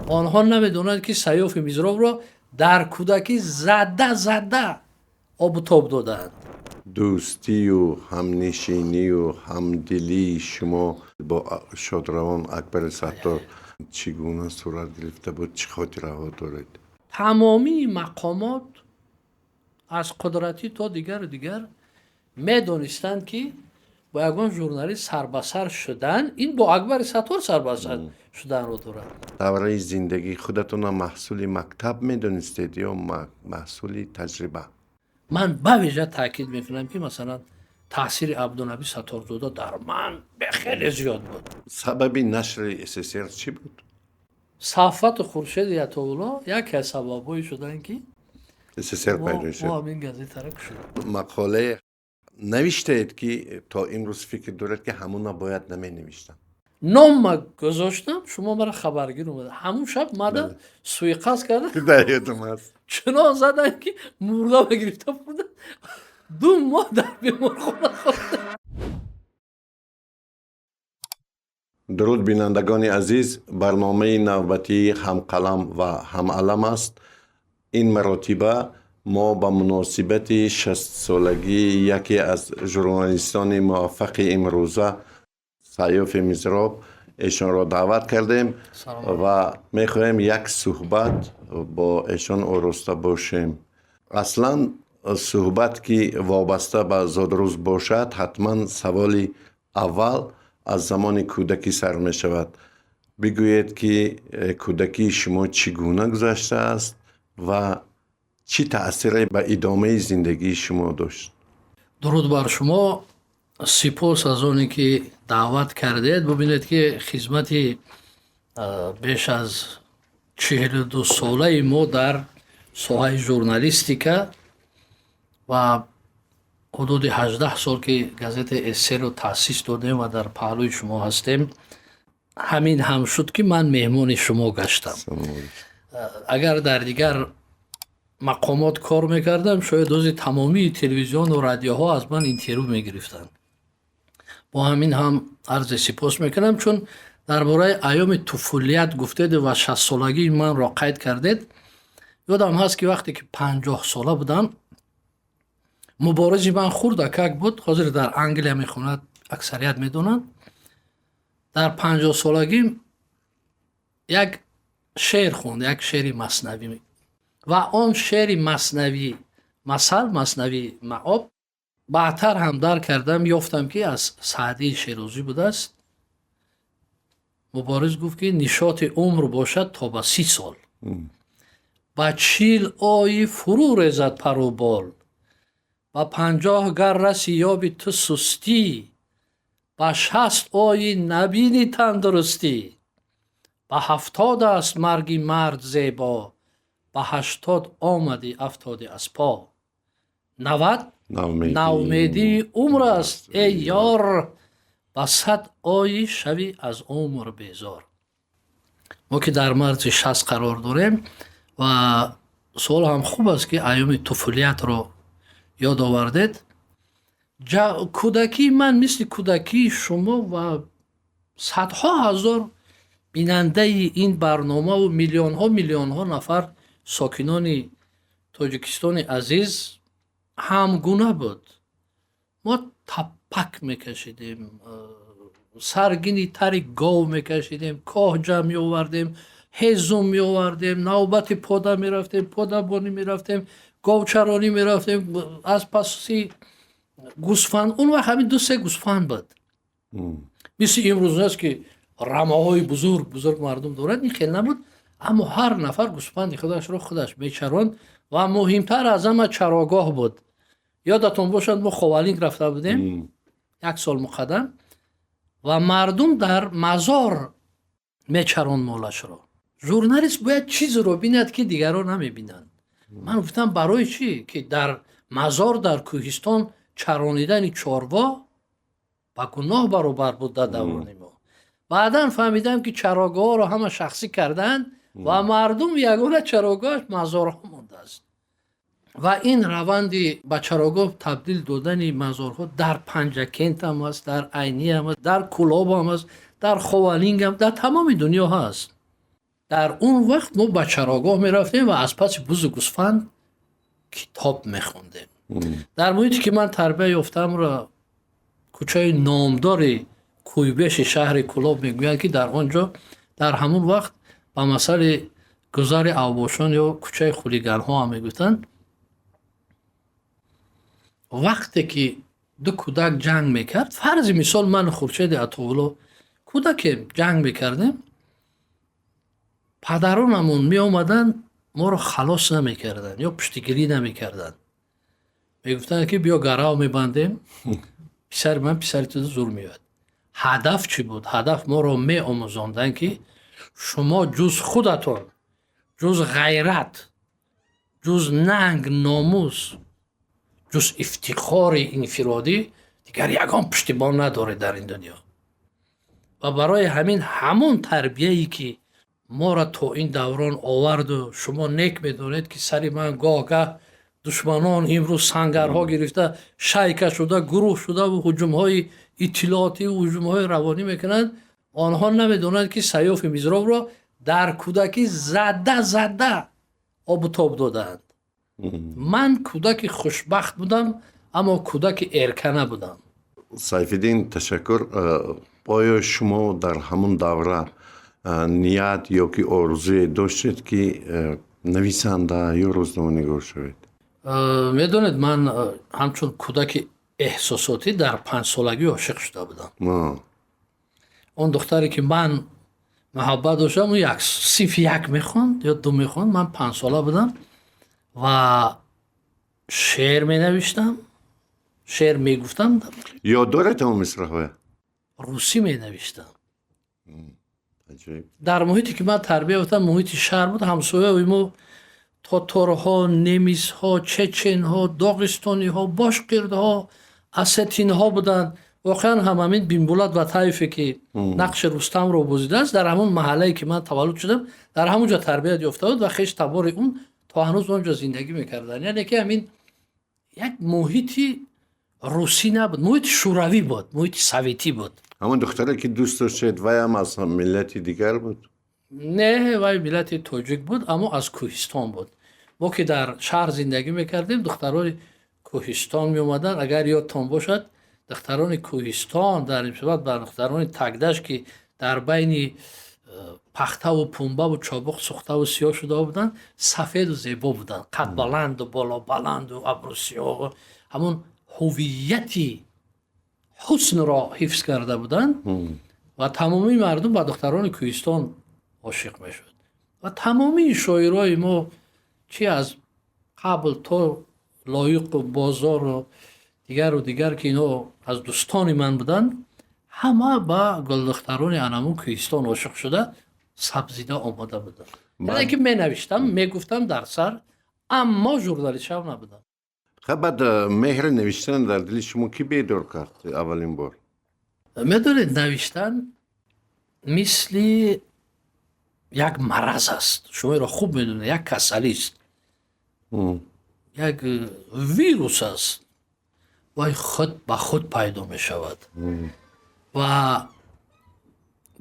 آنها نمیدونند که سیاف میزراب را در کودکی زده آب و تاب دادند. دوستی و همنشینی و همدلی شما با شادروان اکبر ستار چگونه صورت گرفته بود؟ چه خاطره دارید؟ تمامی مقامات از قدرتی تا دیگر میدونستند که با یگان ژورنالیست سربسر شدن، این با اکبر ستار سربسر شدن رو دارد. دوره زندگی خودتون محصول مکتب میدونستید یا محصول تجربه؟ من به ویژه تاکید میکنم که مثلا تاثیر عبدالنبی ستارزاده در من خیلی زیاد بود. سبب نشر SSR چی بود؟ صفوت خورشید عطاالله یکی از سبب‌های شدن که SSR پیدا شد. ما همین گازیت را شد. مقاله نوشتید که تا امروز فکر دارد که همون باید نمی نوشتن. نام ما گذاشتم، شما مرا خبرگیر اومده همون شب ماده سویقاست کرده، در یادم هست. چنان زدن که مرده بگرفته بودن، 2 ماه در بیمارخانه خورده. درود بینندگان عزیز، برنامه نوبتی هم قلم و هم علم است. این مراتبه ما به مناسبت 60 سالگی یکی از ژورنالیستان موفق امروزه سیاف میزراب ایشان را دعوت کردیم و میخواهیم یک صحبت با ایشان آراسته باشیم. اصلا صحبت که وابسته به زادروز باشد، حتما سوال اول از زمان کودکی سر می شود. بگویید که کودکی شما چگونه گذشته است و چی تأثیری به ادامه زندگی شما داشت؟ درود بر شما، سپاس از آنی که دعوت کردید. ببینید که خدمت بیش از 42 ساله ما در ساحه ژورنالیستیکا و حدود 18 سال که گازت اسر رو تأسیس دادیم و در پهلوی شما هستیم، همین هم شد که من مهمان شما گشتم. اگر در دیگر مقامات کار میکردم شاید روزی تمامی تلویزیون و رادیوها از من اینترویو میگرفتند. با همین هم عرض سپاس میکنم چون درباره ایام طفولیت گفتید و 60 سالگی من را قید کردید. یادم هست که وقتی که 50 ساله بودم، مبارزی من خوردکک بود، حاضر در انگلیا میخوند، اکثریت میدونن. در 50 سالگی یک شعر خوند، یک شعر مثنوی، و آن شعر مثنوی مثنوی معاب بعدتر هم در کردم، یافتم که از سعدی شیرازی بوده است. مبارز گفت که نشاط عمر باشد تا به 30 سال، با 40 آی فرو ریزد پر و بال، با 50 گر رسی یابی تو سستی، با 60 آی نبینی تندرستی، با 70 است مرگی مرد زیبا، با 80 آمدی افتادی از پا، 90 ناامیدی عمر است ای یار، با 100 آی شوی از عمر بیزار. ما که در مرز 60 قرار داریم و سوال هم خوب است که ایام طفولیت رو یاد آوردید. کودکی من مثل کودکی شما و صدها هزار بیننده این برنامه و میلیون ها نفر ساکنان تاجیکستان عزیز همگونه بود. ما تپک میکشیدیم، سرگینی تری گاو میکشیدیم، کاه جمع میآوردیم، هزوم میآوردیم، نوبت پودا میرفتیم، پودا بانی میرفتیم، گاو چرانی میرفتیم، از پسی گوسفند. اون وقت همین 2-3 گوسفند بود. مثل امروز است که رمه‌های بزرگ مردم دارند، این خیلی نبود، اما هر نفر گوسفند خودش رو خودش میچراند و مهمتر از همه چراگاه بود. یادتون باشد ما خوالینگ رفته بودیم 1 سال مقدم و مردم در مزار میچراند مالش رو. ژورنالیست باید چیز رو بیند که دیگران نمیبینند. من گفتم برای چی که در مزار در کوهستان چرانیدن چاروا با گناه برابر بود در دوران ما. بعداً فهمیدم که چراگاه رو همه شخصی کردن و مردم یگانه چراگاهش مزارها مونده است. و این روندی به چراگاه تبدیل دادن مزارها در پنجکنت هم است، در عینی هم است، در کلاب هم است، در خوالینگ هم، در تمام دنیا هست. در اون وقت ما به چراگاه میرفتیم و از پس بز و گوسفند کتاب میخوندیم. در محیطی که من تربیت یافتم را کوچه نامدار کویبش شهر کلاب میگویند که در آنجا در همون وقت با مسئله گذار اوباشان یا کوچه خولیگان ها هم میگفتند. وقتی که دو کودک جنگ میکرد، فرض مثال من خورشید عطاالله کودک جنگ میکردیم، پدرانمون می آمدن ما رو خلاص نمیکردن یا پشتگیری نمیکردن، میگفتن که بیا گراو میبندیم، پسر من پسر تو زور میاد. هدف چی بود؟ هدف ما رو می آموزاندن که شما جز خودتون، جز غیرت، جز ننگ ناموس، جز افتخار انفرادی دیگر یگان پشتیبان نداره در این دنیا. و برای همون تربیه‌ای که ما را تا این دوران آورد و شما نیک میدونید که سری من گاه دشمنان امروز سنگرها گرفته شیکه شده، گروه شده و هجوم‌های اطلاعاتی و هجوم‌های روانی میکنند. آنها نمیدونند که سیاف میزراب را در کودکی زده آب و تاب دادند. من کودک خوشبخت بودم اما کودک ارکنه بودم. سیفالدین تشکر. آیا شما در همون دوره نیت یا که آرزوی داشتید که نویسنده یا روزنامه‌نگار شوید؟ میدونید من همچون کودک احساساتی در 5 سالگی عاشق شده بودم. اون دختری که من محبت داشتم اون صنف 1 میخوند یا 2 میخوند، من 5 ساله بودم و شعر می نوشتم، شعر می گفتم. یا دارد اون مصرح روسی می نوشتم. عجیب. در محیطی که من تربیت یافتم محیط شهر بود، همسایه ما تاتارها، نمیسها، چچنها، داغستانیها، باشقردها، اساتینها بودند. واقعا همین بینبولد و طایفی که نقش رستم رو بازیده است در همون محله‌ای که من تولد شدم در همونجا تربیت یافته بود و خیش تبار اون تا هنوز اونجا زندگی میکردن. یعنی که همین یک محیطی روسی نبود، محیط شوروی بود، محیط سویتی بود. همون دختری که دوست داشتید وی هم از ملت دیگر بود؟ نه، وی ملت تاجیک بود اما از کوهستان بود. ما که در شهر زندگی میکردیم دختران کوهستان می اومدن. اگر یادتان باشد دختران کوهستان در نسبت به دختران تگدشت که در بین پخته و پنبه و چابق سوخته و سیاه شده بودن، سفید و زیبا بودن، قد بلند و بالا بلند و ابرو سیاه، همون هویتی حسن را حفظ کرده بودن و تمامی مردم با دختران کوهستان عاشق میشد. و تمامی شاعرای ما چی از قبل تا لایق و بازار و دیگر که اینا از دوستان من بودن، همه با گلدختران انمون کوهستان عاشق شده سبزیده آماده بودن. یعنی که می نوشتم می گفتم در سر اما ژورنالیست هم نبودم. خب بعد مهر نوشتن در دل شما کی بیدار کرد اولین بار؟ میدونید نوشتن مثل یک مرض است، شما را خوب میدونید، یک کسلی است، یک ویروس است و خود به خود پیدا می شود. و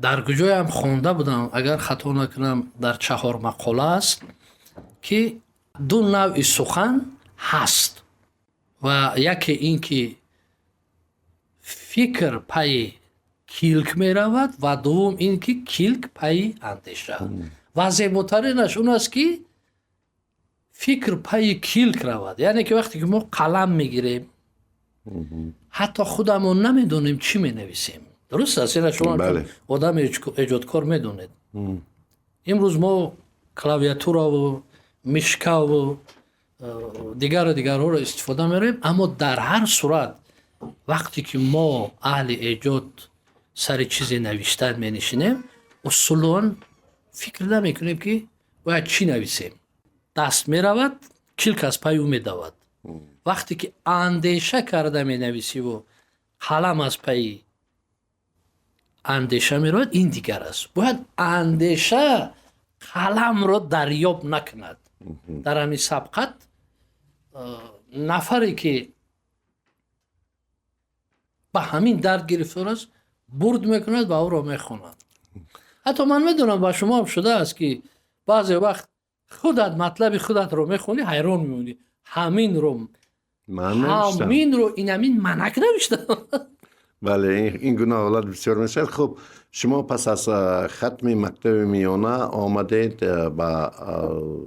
در کجای هم خونده بودم اگر خطا نکنم در 4 مقاله است که 2 نوع سخن هست و یکی این که فکر پای کیلک می رود و دوم این که کیلک پای اندیشه. و زیباترینش اون است که فکر پای کیلک رود. یعنی که وقتی که ما قلم میگیریم حتی خودمون نمیدونیم چی می نویسیم. درست است؟ یعنی شما آدم ایجادکار میدونید. امروز ما کلاویاتور و مشکه و دیگر ها رو استفاده میریم، اما در هر صورت وقتی که ما اهل ایجاد سر چیزی نوشتن می نشینیم اصولاً فکر نمی کنیم که باید چی نویسیم. دست می رود، کلک از پای او می دود. وقتی که اندیشه کرده می نویسی و قلم از پای اندیشه می رود، این دیگر است. باید اندیشه قلم را دریاب نکند. در همین سبقت نفری که به همین درد گرفتار است برد میکند و او را میخواند. حتی من میدونم با شما هم شده است که بعضی وقت خودت مطلب خودت رو میخونی حیران میمونی. همین رو من نوشتم. همین رو این منک نوشتم. بله این گونه حالات بسیار میشه. خب شما پس از ختم مکتب میانه آمدید به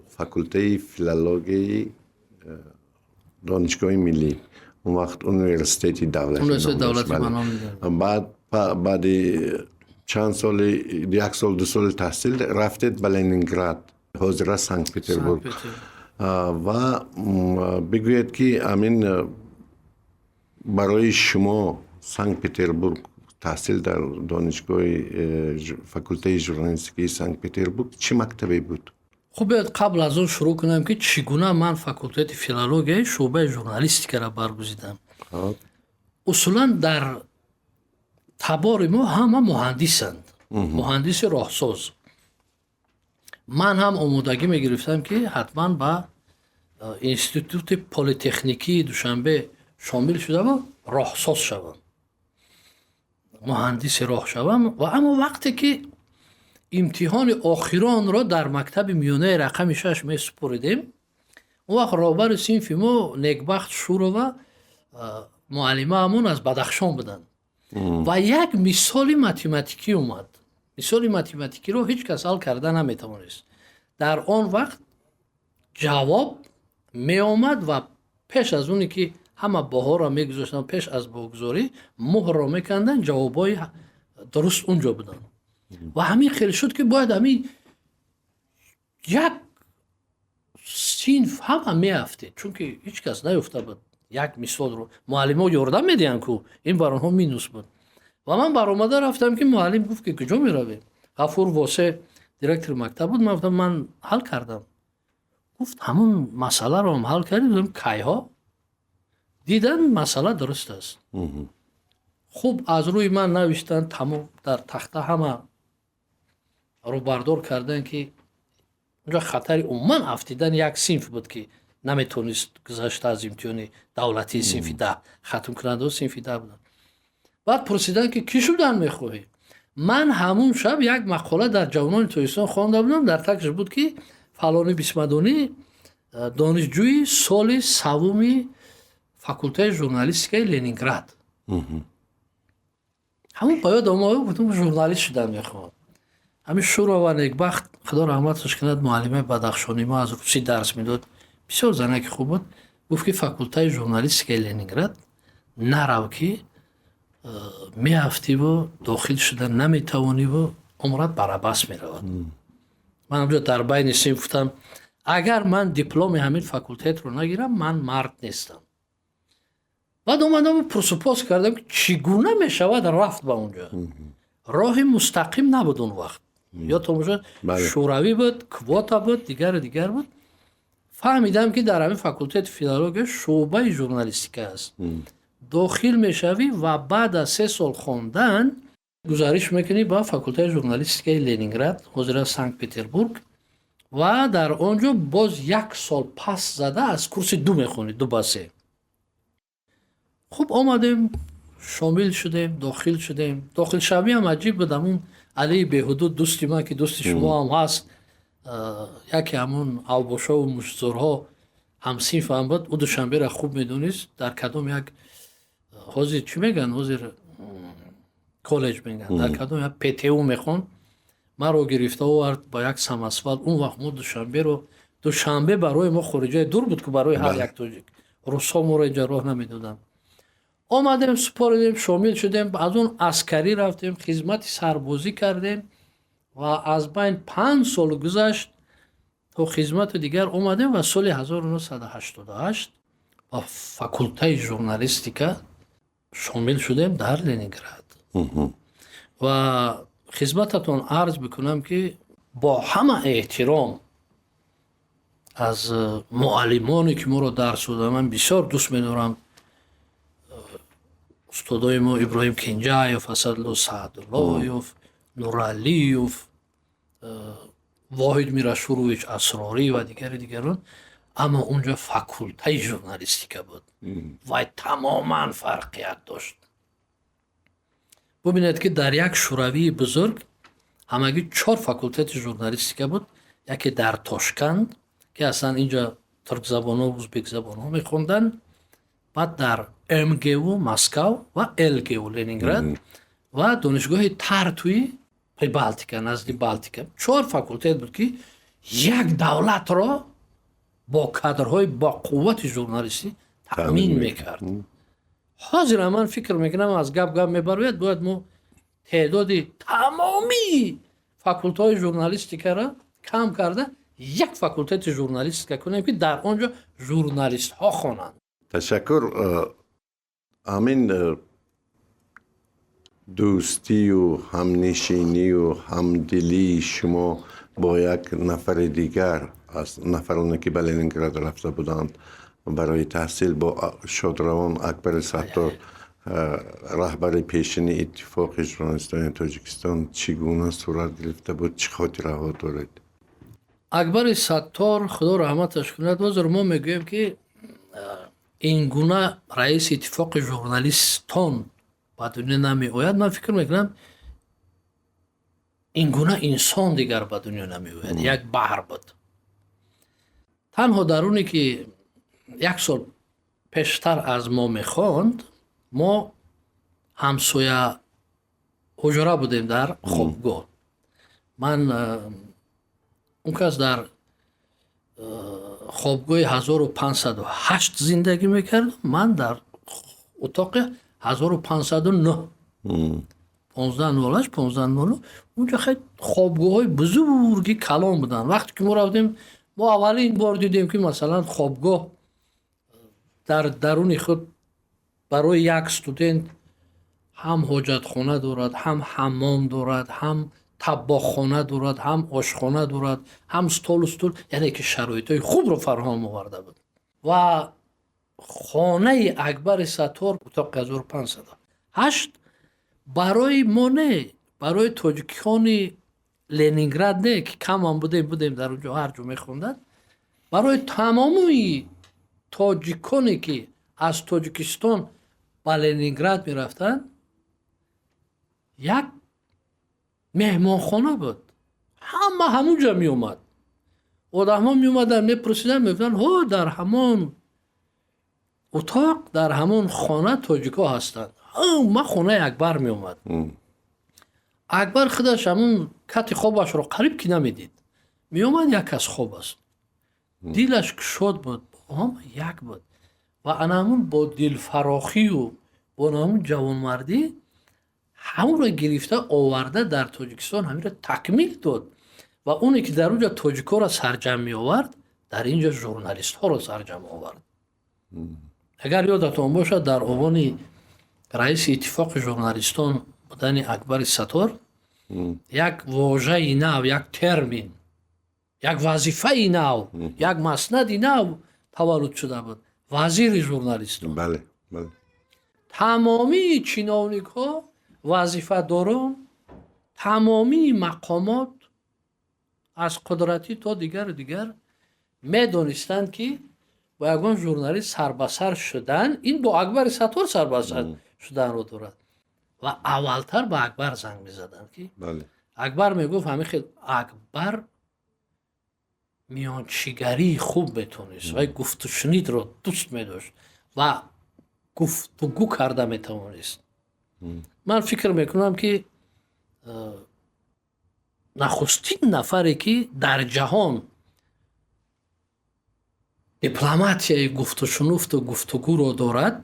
فاکولته فیلولوژی دانشگاه ملی، اون وقت یونیورسیته دولتی. یونیورسیته دولتی بله. بنا می‌داد. بعد چند سال، 1 سال 2 سال تحصیل رفتید به لنینگراد، حاضر سنت پتربورگ. و بگوید که امین برای شما سنت پتربورگ تحصیل در دانشگاه فاکولته ژورنالیستیکی سنت پتربورگ چه مکتبی بود؟ خب قبل از اون شروع کنم که چگونه من فاکولته فیلولوژی شعبه ژورنالیستیک را برگزیدم. اصولا در تبار ما همه مهندسند، مهندس راهساز. من هم آمادگی میگرفتم که حتما به انستیتوت پلی‌تکنیکی دوشنبه شامل شدم و راهساز شدم، مهندس راه شدم. و اما وقتی که امتحان آخران را در مکتب میانه رقم 6 می سپردیم، اون وقت رهبر صنف ما نیکبخت شورو و معلمه همون از بدخشان بودن و یک مثال متمتیکی اومد. مثال متمتیکی رو هیچ کس حل کرده نمیتوانست. در آن وقت جواب می آمد و پیش از اونی که همه باها را می گذاشتن، پیش از بگذاری مهر را می کندن، جوابای درست اونجا بودن. و همین خیلی شد که باید همین یک صنف همه می افتید، چون که هیچ کس نیفته بود. یک مثال رو معلم ها یاردم میدین که این بران ها مینوس بود. و من برآمده رفتم که معلم گفت که کجا می روی؟ غفور واسه دیرکتور مکتب بود. من گفتم من حل کردم. گفت همون مسئله رو هم حل کردیم. کی ها دیدن مسئله درست است. خوب از روی من نوشتن، تمام در تخته همه رو بردار کردن که اونجا خطر عموما افتیدن یک صنف بود که نمیتونست گذشته از امتحان دولتی صنف 10 ختم کننده و صنف 10 بودن. بعد پرسیدن که کی شدن میخواهی؟ من همون شب یک مقاله در جوانان تویستان خوانده بودم، در تکش بود که فلانی بیسمدانی دانشجوی سال سوم فاکولته ژورنالیستیک لنینگراد. همون پایاد آمده بودم ژورنالیست شدم میخوام. همین شورا و نیکبخت خدا رحمتش کند معلمه بدخشانی ما از روسی درس میداد، بسیار زنک خوب بود. گفت که فاکولته ژورنالیستیک لنینگراد نرو که میافتی و داخل شدن نمیتوانی و عمرت برابس میرود. من همجا در بین صنف گفتم اگر من دیپلم همین فاکولته رو نگیرم من مرد نیستم. بعد اومدم پرسپوس کردم که چگونه میشود رفت به اونجا. راه مستقیم نبود اون وقت. یا تو مشد شوروی بود، کواتا بود، دیگر بود. فهمیدم که در همین فاکولته فیلولوژی شعبه ژورنالیستیک است. داخل میشوی و بعد از 3 سال خواندن گزارش میکنی با فاکولته ژورنالیستیک لنینگراد حاضر سنت پتربورگ و در آنجا باز 1 سال پس زده از کورس 2 میخونی، 2 با 3. خوب آمدیم شامل شدیم، داخل شدیم. داخل شوی هم عجیب بود. همون علی بهحدود دوستی من که دوست شما هم هست، یکی همون اوباشا و مشزارها هم صنف هم بود. او دوشنبه را خوب میدونست. در کدام یک حاضر چی میگن؟ حاضر کالج میگن. در کدام یک پتیو میخون. من رو گرفته آورد با یک سماسفال. اون وقت ما دوشنبه برای ما خارجه دور بود که برای هر یک توجیک روسا ما رو اینجا راه نمیدادن. آمدیم سپاردیم، شامل شدیم. از اون عسکری رفتیم، خدمت سربازی کردیم و از بین 5 سال گذشت تا خدمت دیگر اومدیم و سال 1988 با فاکولته ژورنالیستیک شامل شدیم در لنینگراد. و خدمتتون عرض بکنم که با همه احترام از معلمانی که ما رو درس دادن، من بسیار دوست می‌دارم استادای ما ابراهیم کنجایف، اسدالله سعداللهیف، نورعلیف، واحد میرشورویچ اسراری و دیگران. اما اونجا فاکولته ژورنالیستیک بود و تماما فرقیت داشت. ببینید که در یک شوروی بزرگ ҳамагӣ 4 факултети журналистика буд. яке дар Тошканд ки аслан инҷо туркзабонҳо, ӯзбекзабонҳо мехонданд, баъд дар МГУ Москав ва ЛГУ Ленинград ва донишгоҳи Тартуи Прибалтика, назди Балтика. 4 факултет буд ки як давлатро бо кадрҳои бақуввати журналистӣ таъмин мекард. ҳозир ман фикр мекунам, аз гап мебарояд, бояд мо теъдоди тамомии факултаҳои журналистикаро кам карда як факултети журналистика кунем ки дар он ҷо журналистҳо хонанд. ташаккур. ҳамин дӯстию ҳамнишинию ҳамдилии шумо бо як нафари дигар аз нафароне ки ба Ленинград рафта буданд барои таҳсил, бо шодравон Акбари Саттор, раҳбари пешини иттифоқи журналистони Тоҷикистон, чӣ гуна сурат гирифта буд? чӣ хотираҳо доред? акбари Саттор, худо раҳматаш кунад, ҳозир мо мегӯем ки ин гуна раиси иттифоқи журналистон ба дунё намеояд. Ман фикр мекунам ин гуна инсон дигар ба дунё намеояд. як баҳр буд. танҳо дар оне ки як сол пештар аз мо мехонд, мо ҳамсоя ҳуҷра будем дар хобгоҳ. ман он кас дар хобгоҳи 1508 зиндагӣ мекардам, ман дар утоқи 1509. 1508 унҷо хеле хобгоҳҳои бузурги калон буданд. вақте ки мо рафтем, мо аввалин бор дидем ки масалан хобгоҳ дар даруни худ барои як студент ҳам ҳоҷатхона дорад, ҳам ҳаммом дорад, ҳам таббоххона дорад, ҳам ошхона дорад, ҳам столу стул, яъне ки шароитҳои хубро фарҳом оварда буд. ва хонаи Акбари Саттор утоқи 1508 барои мо не, барои тоҷикони Ленинград не ки камам будем дар онҷо ҳар ҷо мехонданд, барои тамоми тоҷиконе ки аз Тоҷикистон ба Ленинград мерафтанд як меҳмонхона буд. ҳама ҳамунҷа меомад. одамҳо меомаданд, мепурсиданд, мегуфтанд ҳо дар ҳамон утоқ, дар ҳамон хона тоҷикҳо ҳастанд. ма хонаи Акбар меомад. Акбар худаш ҳамун кати хобашро қариб ки намедид. меомад, як кас хоб аст. дилаш кушод буд, ҳама як буд. ва анамун бо дилфарохию бо намун ҷавонмардӣ ҳамонро гирифта оварда дар Тоҷикистон ҳаминро такмил дод. ва оне ки дар онҷа тоҷикҳоро сарҷам меовард, дар инҷа журналистҳоро сарҷам овард. агар ёдатон бошад, дар овони раиси иттифоқи журналистон будани Акбари Саттор як вожаи нав, як термин, як вазифаи нав, як маснади нав таваллуд шуда буд. вазири журналистон. бале бале. тамомии чиновникҳо, вазифадорон, тамомии мақомот аз қудратӣ то дигар медонистанд ки бо ягон журналист сарбасар шудан, ин бо Акбари Саттор сарбасар шуданро дорад. ва аввалтар ба Акбар занг мезаданд ки Акбар мегуфт ҳамин Акбар миёнчигарии хуб метонист ва гуфтушунидро дӯст медошт ва гуфтугӯ карда метавонист. ман фикр мекунам ки нахустин нафаре ки дар ҷаҳон дипломатияи гуфтушунуфту гуфтугӯро дорад,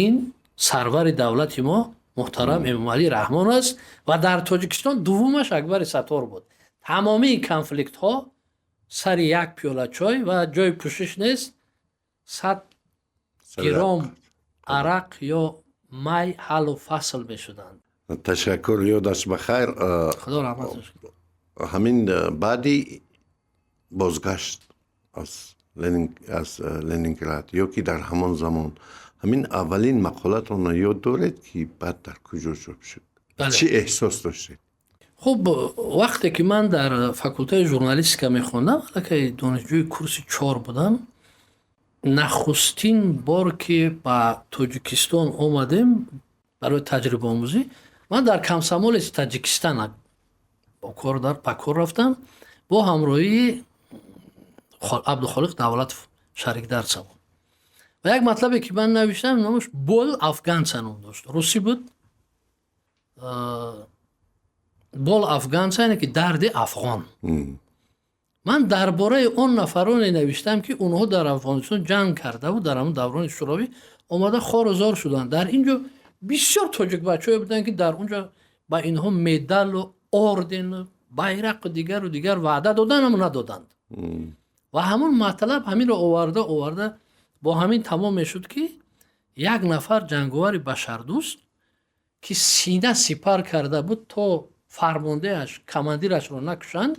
ин сарвари давлати мо муҳтарам Эмомалӣ Раҳмон аст ва дар Тоҷикистон дуввумаш Акбари Саттор буд. тамомии конфликтҳо сари як пиёла чой ва ҷои пӯшиш нест, 100 гиром арақ ё май ҳаллу фасл мешуданд. ташаккур, ёдаш бахайр. худо раҳматаш кунад. ҳамин баъди бозгашт аз Ленинград ё ки дар ҳамон замон ҳамин аввалин мақолатонро ёд доред ки баъд дар куҷо чоп шуд? чӣ эҳсос доштед? хуб, вақте ки ман дар факултаи журналистика мехондам, аллакай донишҷӯи курси 4 будам, нахустин бор ки ба Тоҷикистон омадем барои таҷрибаомӯзӣ, ман дар комсомолеси Таҷикистан ба кор рафтам бо ҳамроҳии абдухолиқ давлатов шарикдарсам. ва як матлабе ки ман навиштам номаш бол афганца ном дошт. Русӣ буд. бол афганца яъне ки дарди афғон. ман дар бораи он нафароне навиштам ки онҳо дар Афғонистон ҷанг карда дар ҳамон даврони шӯравӣ омада хорузор шуданд. дар ин ҷо бисёр тоҷик бачаҳое буданд ки дар он ҷо ба инҳо медалу ордену байрақу дигар ваъда доданд, аммо надоданд. ва ҳамон матлаб ҳаминро оварда бо ҳамин тамом мешуд ки як нафар ҷанговари башардӯст ки сина сипар карда буд то фармондеаш командирашро накушанд,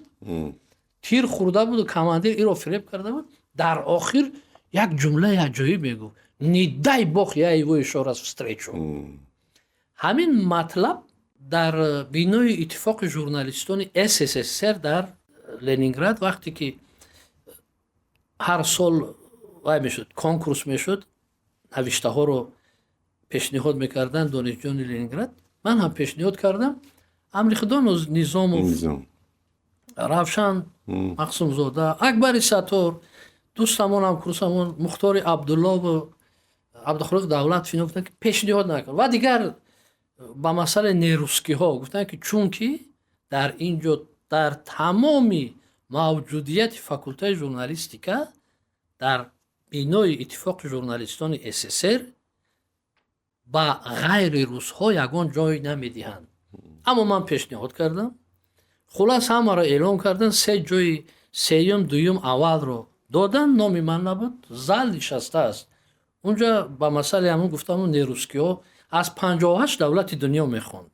тир хӯрда буду командир иро фиреб карда буд, дар охир як ҷумлаи аҷоиб мегуфт: не дай бог я его ещё раз встречу. ҳамин матлаб дар бинои иттифоқи журналистони СССР дар Ленинград вақте ки ҳар сол вай мешуд, конкурс мешуд, навиштаҳоро пешниҳод мекарданд донишҷӯёни Ленинград. ман ҳам пешниҳод кардам. Амлихдон Низомов, Равшан Мақсумзода, Акбари Саттор, дӯстамонам курсамон Мухтори Абдуллову, Абдухолиқ Давлатов ино гуфтанд ки пешниҳод накун. ва дигар ба масъалаи нерускиҳо гуфтанд ки чунки дар ин ҷо дар тамоми мавҷудияти факултаи журналистика дар бинои иттифоқи журналистони СССР ба ғайри русҳо ягон ҷой намедиҳанд. аммо ман пешниҳод кардам. хулас ҳамаро эълон кардан. 3 ҷои сеюм, дуюм, аввалро додан. номи ман набуд. зал нишастааст. унҷа ба масъалаи ҳамон гуфтам нерускиҳо аз 58 давлати дунё мехонд.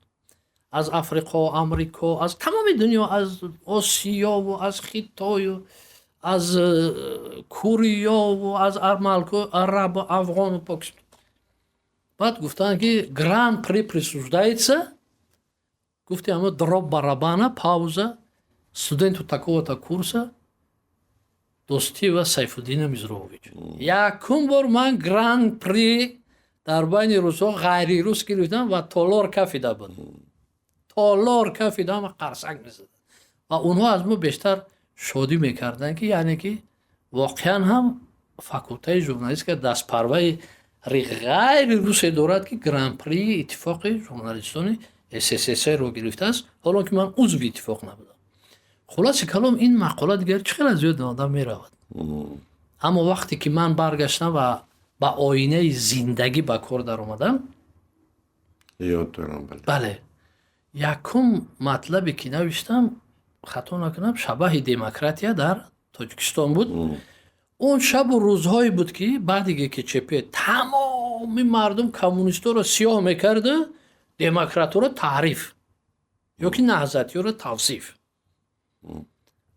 аз Африқо, Амрико, аз тамоми дунё, аз Осиёву, аз Хитою, аз Куриёву, аз Арабу, Афғону, Покистон. баъд гуфтанд ки гран-при присуждается. гуфти ама дроб барабана, пауза, студенту таковата курса Достиева Сайфуддина Мизрович. Якум бор ман гран-при дар байни русҳо ғайри рус гирифтам ва толор кафида буд. толор кафида ва қарсанг мезаданд. ва онҳо аз мо бештар шодӣ мекарданд ки яъне ки воқеан ҳам факултаи журналистика дастпарваи ғайри русе дорад ки гран-прии иттифоқи журналистони СССР-ро гирифтааст, ҳоло ки ман узви иттифоқ набудам. хулоси калом ин мақола дигар чӣ қадar зиёд одам меравад. аммо вақте ки ман баргаштам ва ба оинаи зиндагӣ ба кор даромадам, ёд дорам. бале, якум матлабе ки навиштам, хато накунам, шабаҳи демократия дар Тоҷикистон буд. он шабу рӯзҳое буд ки баъди ГКЧП тамоми мардум коммунистҳоро сиёҳ мекарду, демократҳоро таъриф ё ки наҳзатиёро тавсиф.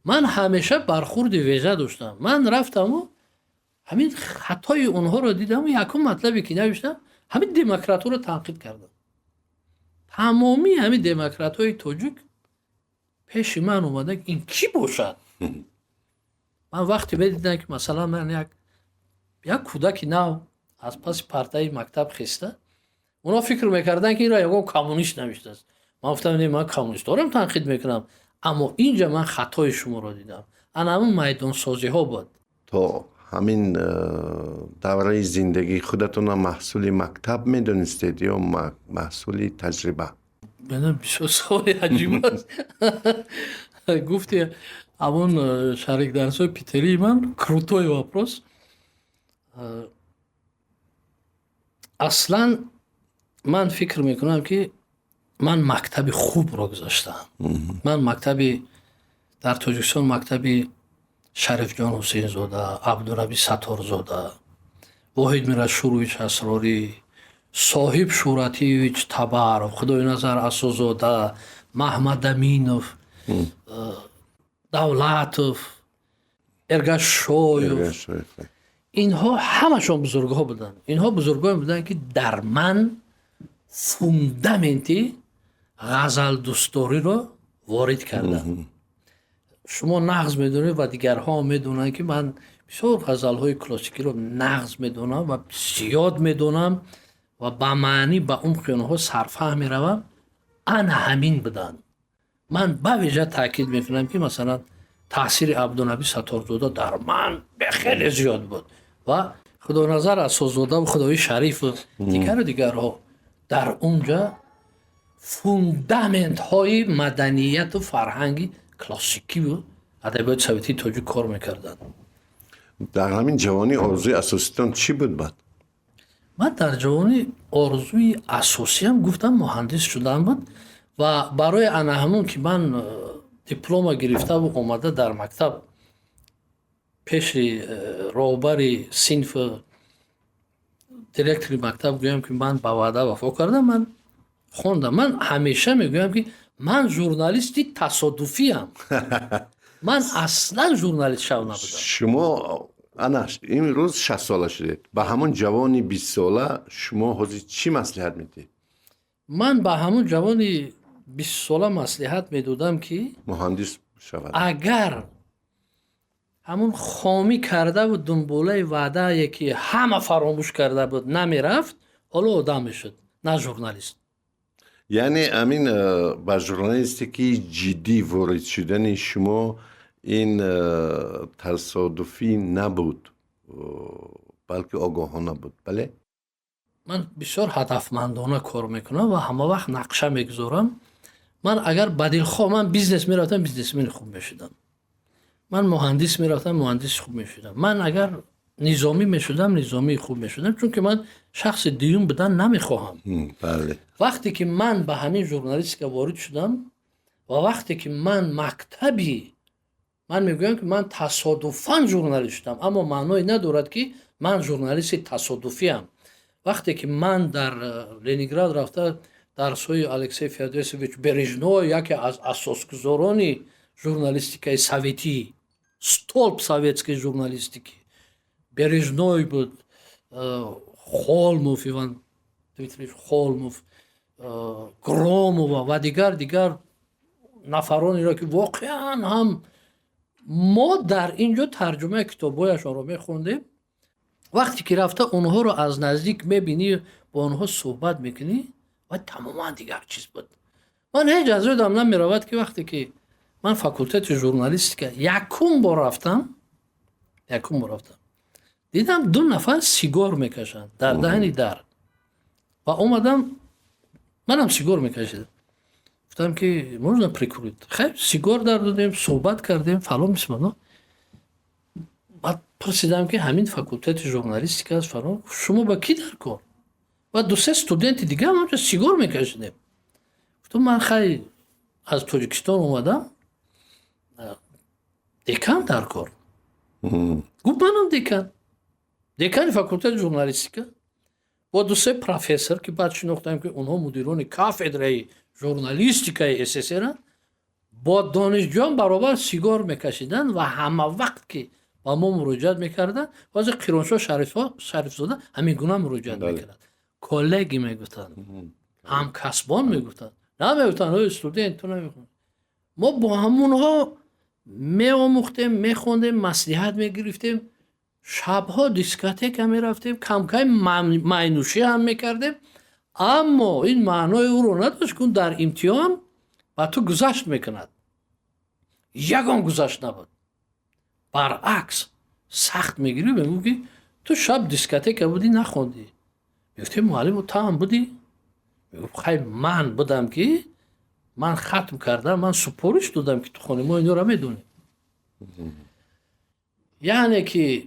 ман ҳамеша бархурди вежа доштам. ман рафтаму ҳамин хатои онҳоро дидаму якум матлабе ки навиштам, ҳамин демократҳоро танқид кардам. тамоми ҳамин демократҳои тоҷик пеши ман омаданд ин кӣ бошад. ман вақте медидам ки масалан ман як кӯдаки нав аз паси партаи мактаб хиста, онҳо фикр мекарданд ки инро ягон коммунист навиштааст. ман гуфтам не, ман коммунистҳорам танқид мекунам, аммо инҷа ман хатои шуморо дидам. ана ҳамун майдонсозиҳо буд. то ҳамин давраи зиндагии худатона маҳсули мактаб медонистед ё маҳсули таҷриба? бисёр саволи аҷиб аст. гуфти ҳамон шарикдарсои питерии ман крутой вопрос. аслан ман фикр мекунам ки ман мактаби хубро гузаштам. ман мактаби дар Тоҷикистон мактаби Шарифҷон Ҳусейнзода, Абдураби Сатторзода, Воҳид Мирашурович Асрорӣ, Соҳиб Шӯратиевич Табаров, Худоиназар Асозода, Маҳмад Аминов, Давлатов, Эргашшоев, инҳо ҳамашон бузургҳо буданд. инҳо бузургҳое буданд ки дар ман фундаменти ғазалдӯсториро ворид карданд. шумо нағз медонед ва дигарҳо медонанд ки ман бисёр ғазалҳои классикиро нағз медонам ва зиёд медонам ва ба маънӣ ба умқи онҳо сарфаҳм меравам. ана ҳамин буданд. من با ویژه تاکید میکنم که مثلا تاثیر عبدالنبی ستارزاده در من خیلی زیاد بود و خدا نظر اساسزاده و خدای شریف و دیگرها در اونجا فوندامنت های مدنیت و فرهنگی کلاسیکی و ادبیات سویتی توجه کار میکردن. در همین جوانی آرزوی اساسیتان چی بود بعد؟ من در جوانی آرزوی اساسی هم گفتم مهندس شدن بود و برای انا همون که من دیپلم گرفته و اومده در مکتب پیش راهبر صنف دیرکتور مکتب گویم که من با وعده وفا کردم، من خوندم. من همیشه میگویم که من ژورنالیستی تصادفی ام. من اصلا ژورنالیست شو نبودم. شما انش این روز 60 ساله شدید، به همون جوانی 20 ساله شما حاضر چی مصلحت میدید؟ من به همون جوانی 20 ساله مصلحت میدادم که مهندس شود. اگر همون خامی کرده بود دنباله وعده یکی همه فراموش کرده بود نمیرفت، حالا آدم میشد نه ژورنالیست. یعنی امین با ژورنالیستیکی جدی وارد شدن شما این تصادفی نبود بلکه آگاهانه بود، بله؟ من بسیار هدفمندانه کار میکنم و همه وقت نقشه میگذارم. من اگر بدیل من بیزنس میرفتم بیزنسمن خوب میشدم، من مهندس میرفتم مهندس خوب میشدم، من اگر نظامی میشدم نظامی خوب میشدم، چون که من شخص دیون بدن نمیخواهم. بله. وقتی که من به همین ژورنالیست که وارد شدم و وقتی که من مکتبی، من میگویم که من تصادفاً ژورنالیست شدم، اما معنی ندارد که من ژورنالیست تصادفی ام. وقتی که من در لنینگراد رفته درس‌های الکسی فیودوروویچ برژنو، یکی از اساسگزاران ژورنالیستیکای سویتی، столб советской журналистики برژنوی بود، خولموف، ایوان دمیتریویچ خولموف، گروموف و دیگر نفرانی را که واقعا هم ما در اینجا ترجمه کتابایشان رو میخوندیم. وقتی که رفته اونها رو از نزدیک میبینی با اونها صحبت میکنی و تماما دیگر چیز بود. من هیچ از یادم نمیرود که وقتی که من فاکولته ژورنالیستیک یکم بار رفتم دیدم 2 نفر سیگار میکشند در دهنی در و اومدم منم سیگار میکشیدم. گفتم که можна прикурить؟ خیر سیگار در دادیم، صحبت کردیم، فلان میسمانو. بعد پرسیدم که همین فاکولته ژورنالیستیک است فلان، شما با کی در کار؟ و 2-3 استودنت دیگه هم اونجا سیگار میکشیدیم. گفتم من خیلی از تاجیکستان اومدم، دکان در کار. گفت منم دکان فاکولته ژورنالیستیک با 2-3 پروفسور که بعد شناختم که اونها مدیران کافدره ژورنالیستیکای SSR با دانشجویان برابر سیگار میکشیدن و همه وقت که با ما مراجعت میکردن واسه قیرانشاه شریفزاده همین گونه مراجعت میکردن. کالگی میگفتن، هم کسبان میگفتن، نمیگفتن های استودنت تو نمیگفتن. ما با همونها میآموختیم، میخوندیم، مصلحت میگرفتیم، شبها دیسکوتک هم میرفتیم، کم کم معنوشی هم میکردیم. اما این معنای او رو نداشت که در امتحان با تو گذشت میکند. یکم گذشت نبود، برعکس سخت میگیری. بگو که تو شب دیسکوتک بودی نخوندی، میگفتی معلم تو هم بودی؟ میگفت خیلی من بودم که من ختم کردم، من سپارش دادم که تو خونه ما اینو رو میدونی. یعنی که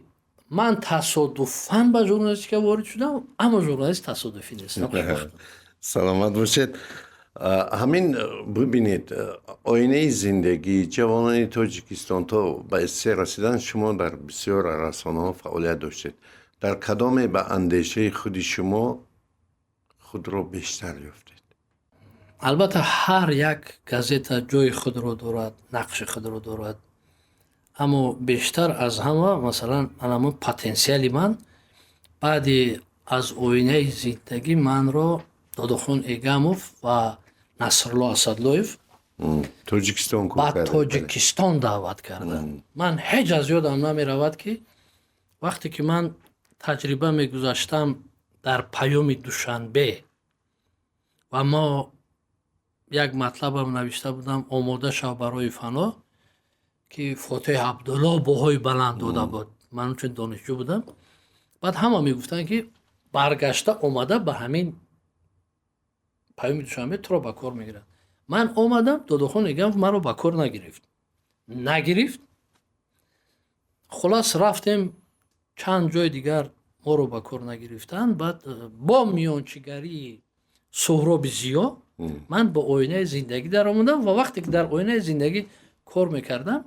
من تصادفاً به ژورنالیستیک وارد شدم، اما ژورنالیست تصادفی نیستم. سلامت باشید. همین ببینید آینه زندگی جوانان تاجیکستان تا به استعمار رسیدن شما در بسیار رسانه‌ها فعالیت داشتید. در کدام به اندیشه خود شما خود را بیشتر یافتید؟ البته هر یک گازیتا جای خود را دارد، نقش خود را دارد، اما بیشتر از همه مثلا همون پتانسیلی من بعد از آینه زندگی من را دادخون ایگاموف و نصرالله اسداللویف بعد تاجیکستان دعوت کردن. من هیچ از یادم نمی رود که وقتی که من تجربه می گذاشتم در پیام دوشنبه و ما як матлабам навишта будам омода шав барои фано ки фотиҳ абдулло боҳои баланд дода буд. Ман чун донишҷӯ будам. баъд ҳама мегуфтанд ки баргашта омада ба ҳамин паёми душанбе туро ба кор мегирад. ман омадам додухон эгам маро ба кор нагирифт. хулас рафтем чанд ҷои дигар моро ба кор нагирифтанд. баъд бо миёнчигарии суҳроби зиё ман ба оинаи зиндагӣ даромадам ва вақте ки дар оинаи зиндагӣ кор мекардам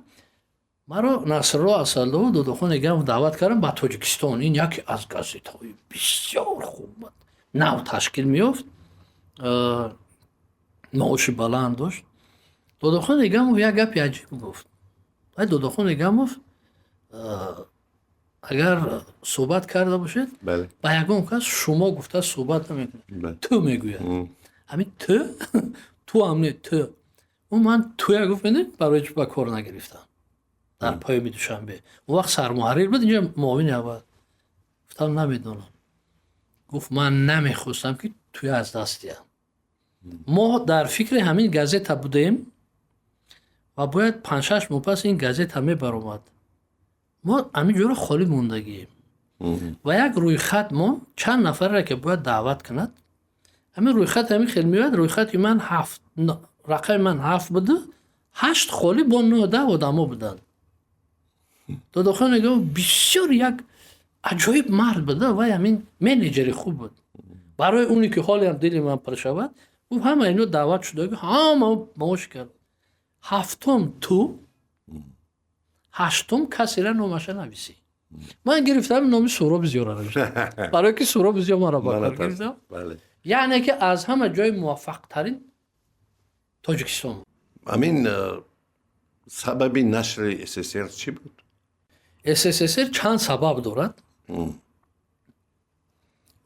маро Насрулло Асадулло додухон эгам даъват кардам ба Тоҷикистон. ин яке аз газетаҳои бисёр хуб нав ташкил меёфт, маоши баланд дошт. додухон эгамов як гапи аҷиб гуфт. додухон эгамов агар суҳбат карда бошед ба ягон кас шумо гуфта суҳбат намекунед, ту мегӯяд. ҳамин ту амне ту ман туя гуфтем барои чӣ ба кор нагирифтам дар паёми душанбе. он вақт сармуҳаррир буд, инҷо муовини аввал. гуфтам намедонам. гуфт ман намехостам ки туя аз даст диҳам. мо дар фикри ҳамин газета будем ва бояд 5-6 моҳ пас ин газета мебаромад. мо ҳамин ҷоро холӣ мондагием ва як рӯйхат мо чанд нафареро ки бояд даъват кунад. ҳамин рӯйхат ҳамин хел меояд. рӯйхати ман рақами ман 7 буду, 8 холӣ бо 9-10 одамо буданд. додухон эгам бисёр як аҷоиб мард буда ва ҳамин менеҷери хуб буд. барои оне ки ҳолеам дили ман пир шавад, гуфт ҳама ино даъват шудаги ҳама маош кард. 7-ум ту, 8-ум касира номаша нависӣ. ман гирифтам номи Суҳроби Зиёро навиштам. барое ки Суҳроби Зиё маро ба кор гирифтам. яъне ки аз ҳама ҷои муваффақтарин Тоҷикистон. амин сабаби нашри СССР чӣ буд? СССР чанд сабаб дорад.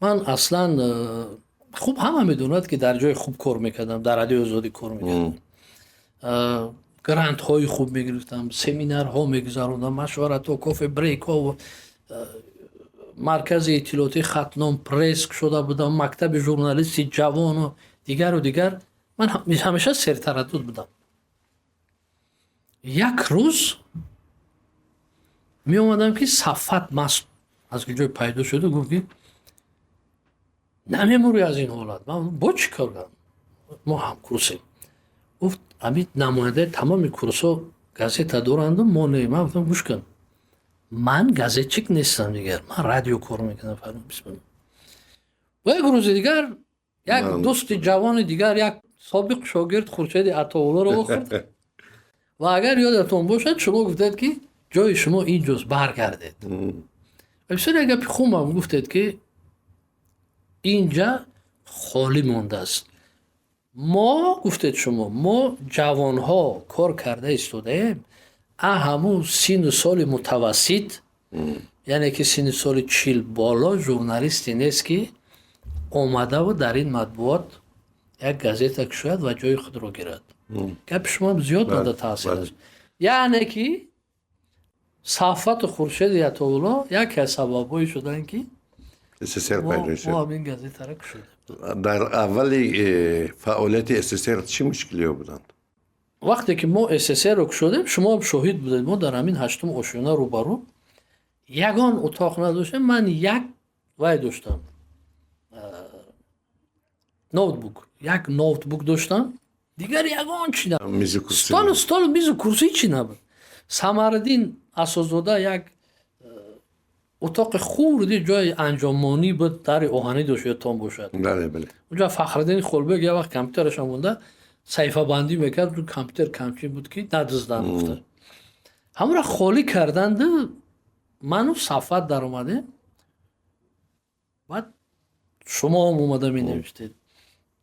ман аслан хуб ҳама медонад ки дар ҷои хуб кор мекардам, дар Радиои Озодӣ кор мекардам. грантҳои хуб мегирифтам, семинарҳо мегузарондам, машваратҳо, кофе брейкҳо, маркази иттилоотии хатном пресс шуда будам, мактаби журналисти ҷавону дигару дигар. ман ҳамеша сертараддуд будам. як рӯз меомадам ки Сафат маст аз ҷои пайдо шуду, гуфт ки намемурӣ аз ин ҳолат. ман бо чӣ кор кардам? мо ҳамкурсем. гуфт ҳамин намояндаи тамоми курсҳо газета доранду мо не. ман гуфтам гӯш кун, ман газетчик нестам дигар, ман радио кор мекардам. ва як рӯзи дигар як дӯсти ҷавони дигар, як собиқ шогирд Хуршеди Атоуллоро охӯрд ва агар ёдатон бошад шумо гуфтед ки ҷои шумо инҷост, баргардед. бисёр як гапи хубам гуфтед ки инҷа холӣ мондааст. мо гуфтед шумо, мо ҷавонҳо кор карда истодаем, ҳамун сину соли мутавассит, яъне ки сину соли 40 боло журналисте нест ки омадаву дар ин матбуот як газета кушояд ва ҷои худро гирад. гапи шумо зиёд мада таъсир аст. яъне ки Сафату Хуршеди Атоулло яке аз сабабҳое шуданд ки СССР пайдо шуд. мо ҳамин газетаро кушодем. дар аввали фаъолияти СССР чӣ мушкилиҳо буданд? вақте ки мо СССР-ро кушодем, шумо шоҳид будед, мо дар ҳамин 8-ум ошёна рӯбарӯ ягон утоқ надоштем. ман як вай доштам, як ноутбук доштам, дигар ягон чӣ набуд. столу мизу курсӣ чӣ набуд. Самариддин Асозода як утоқи хурди ҷои анҷоммонӣ буд, дари оҳанӣ дошт, ёдтон бошад. унҷа Фахриддин Холбек як вақт компютерашон монда саҳифабандӣ мекард, компютер камчин буд ки надуздан гуфта. ҳамонро холӣ карданду ману Сафат даромадем. баъд шумо ҳам омада менавиштед.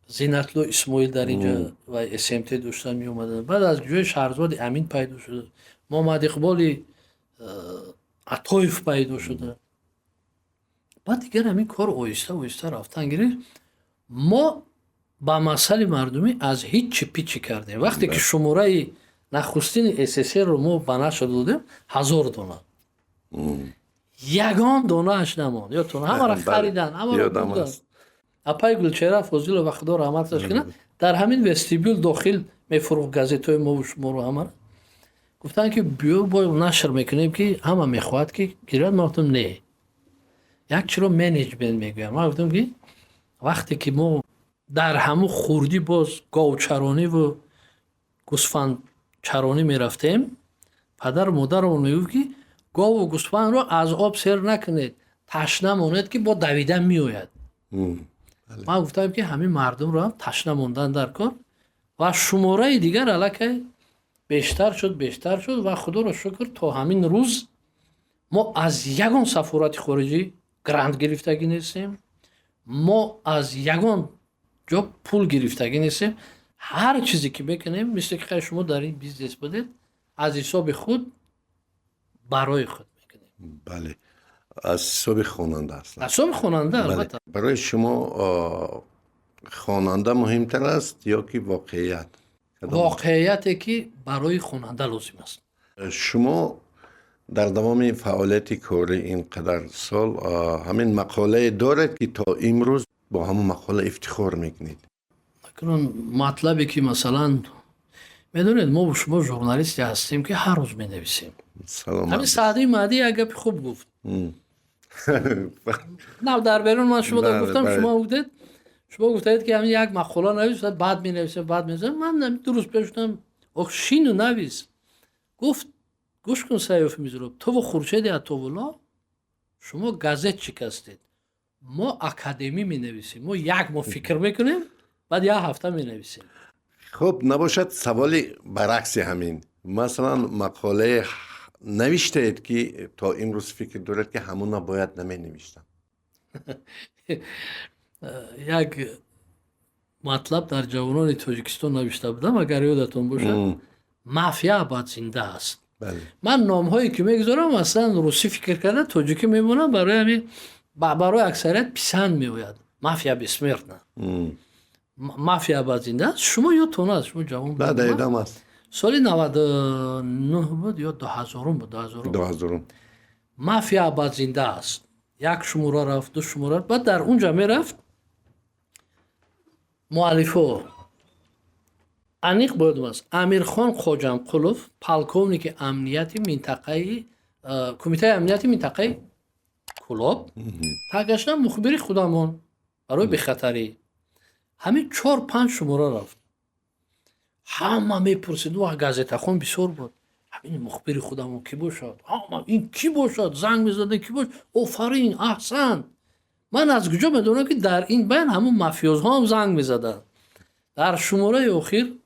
Зиннатло Исмоил дар инҷа ва СМТ доштан меомаданд. баъд аз ҷои Шаҳрзоди Амин пайдо шуда, Муҳаммад Иқболи Атоев пайдо шуда. баъд дигар ҳамин кор оҳиста оҳиста рафтан гирифт. мо ба масъали мардумӣ аз ҳичи пичи кардем. вақте ки шумораи нахустини СССР-ро мо ба нашр додем, 1000 дона. ягон донааш намонд. ёдтон ҳамаро харидан, ҳамаро бурдан. اپای گلچهره فضیل و خدا رحمتش کنه در همین وستیبیول داخل میفروخت گازیتای ما و شما رو همه گفتن که بیا با نشر میکنیم که همه میخواد که گیرد. ما گفتم نه یک چرا منیجمنت میگویم. ما گفتم که وقتی که ما در همون خوردی باز گاو چرانی و گوسفند چرانی میرفتیم پدر و مادرمون میگفت که گاو و گوسفند رو از آب سیر نکنید تشنه ماند که با دویدن میآید. ما گفتم که همین مردم رو هم تشنه موندن در کار و شماره دیگر علاکه بیشتر شد و خدا رو شکر تا همین روز ما از یگان سفارت خارجی گرانت گرفتگی نیستیم. ما از یگان جا پول گرفتگی نیستیم. هر چیزی که بکنیم مثل که شما در این بیزنس بودید از حساب خود برای خود میکنیم. بله از حساب خواننده است. از حساب خواننده البته. برای شما خواننده مهمتر است یا که واقعیت؟ واقعیتی که برای خواننده لازم است. شما در دوام فعالیت کاری اینقدر سال همین مقاله دارد که تا امروز با همون مقاله افتخار میکنید؟ اکنون مطلبی که مثلا میدونید ما شما ژورنالیستی هستیم که هر روز مینویسیم. همین سعدی مهدی یک گپ خوب گفت. نه در بیرون من شما در گفتم شما گفتید که همین یک مقاله نویسید بعد مینویسید من درست پیشتم شینو نویس گفت گوش کن سیاف میزرو تو و خورشید عطاالله شما گازت شکستید ما اکادمی مینویسیم ما یک ما فکر میکنیم بعد یک هفته مینویسیم. خب نباشد سوالی برعکس همین مثلا مقاله نوشتید که تا امروز فکر دارد که همونا باید نمی نوشتم؟ یک مطلب در جوانان تاجیکستان نوشته بودم اگر یادتون باشه مافیا باید زنده است. بله. من نام هایی که میگذارم اصلا روسی فکر کرده تاجیکی میمونم برای اکثریت پسند میوید. مافیا بسمرد نه مافیا باید زنده است. شما یادتون است شما جوان بود بعد ادام است سالی 99 بود یا 2000 بود 2000 مافیا باید زنده است. یک شماره رفت دو شماره بعد در اونجا میرفت مؤلفه انیق بود است امیرخان خوجامقولوف پالکوونیک امنیتی منطقه کمیته امنیتی منطقه کلاب تاگشتن مخبری خودمان برای بخطری همین 4-5 شماره رفت. همه میپرسید و گازیته خون بسیار بود همین مخبری خودمون کی باشد این کی باشد زنگ میزده کی باشد آفرین احسن. من از کجا میدونم که در این بین همون مافیوزها هم زنگ میزدن. در شماره اخیر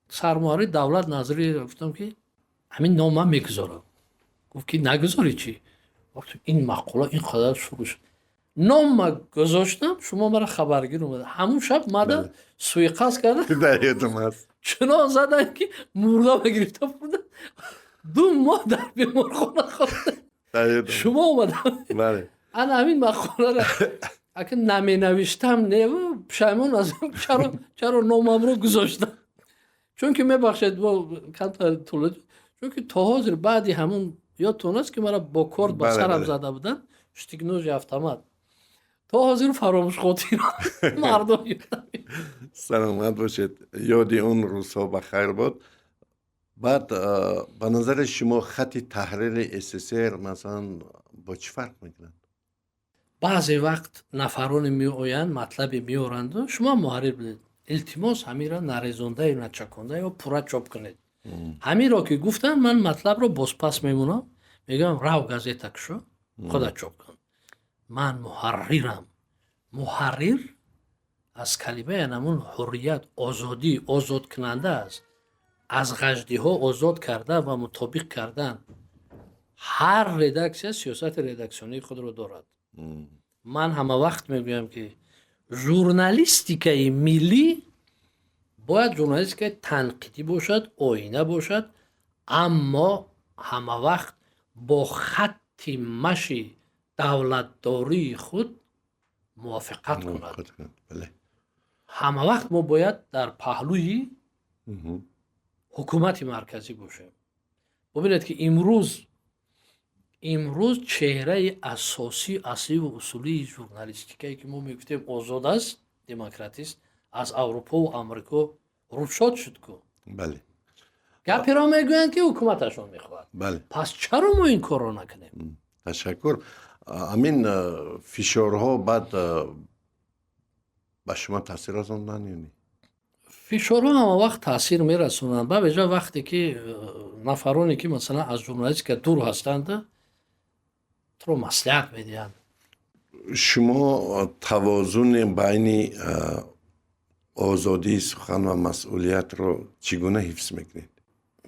سرمایه‌داری دولت نظری گفتم که همین نام من میگذارم. گفت که نگذاری چی؟ وقتی این مقاله این قدر شروع شد نام من گذاشتم شما مرا خبرگیر اومده همون شب ماده سویقاست کرده در یادم است چنان زدن که مرده بگرفته بودن 2 ماه در بیمارخانه خورده. شما اومدم بله انا همین مقاله را اگه نمی نوشتم نه پشیمون ازم چرا نامم رو گذاشتم. چون که میبخشید چون که تا حاضر بعدی همون یادتون است که مرا با کارد با سرم زده بودن شتیگنوژ автомат تا حاضر فراموش خاطر مردم یادم. سلامت باشید یادی اون روزها بخیر بود. بعد به نظر شما خط تحریر SSR مثلا با چی فرق میکنند؟ بعضی وقت نفران می آیند مطلبی می آورند و شما محرر بدید التماس همین را نریزانده یا نچکانده یا پورا چاپ کنید. همین را که گفتن من مطلب را بازپس میمونم میگم راو گازیتک شو خودت چاپ کن. من محررم. محرر از کلمه نمون حریت آزادی آزاد کننده است. از غجدی ها آزاد کردن و مطابق کردن. هر ردکسیون سیاست ردکسیونی خود رو دارد. من همه وقت میگویم که ژورنالیستیکای ملی باید ژورنالیستیکای تنقیدی باشد آینه باشد اما همه وقت با خط مشی دولتداری خود موافقت کند. بله. همه وقت ما باید در پهلوی حکومت مرکزی باشیم. ببینید که امروز امروز چهره اساسی اصلی و اصولی ژورنالیستیکی که ما میگفتیم آزاد است، دموکراتیست، از اروپا و امریکا روشاد شد که بله گپی را میگویند که حکومتشون میخواد. بله پس چرا ما این کار را نکنیم؟ تشکر. امین فشارها بعد به شما تاثیر از آن نمی‌بینی؟ فشارها هم وقت تاثیر میرسونند به ویژه وقتی که نفرانی که مثلا از ژورنالیست که دور هستند تو رو مصلحت میدهند. شما توازن بین آزادی سخن و مسئولیت رو چگونه حفظ میکنید؟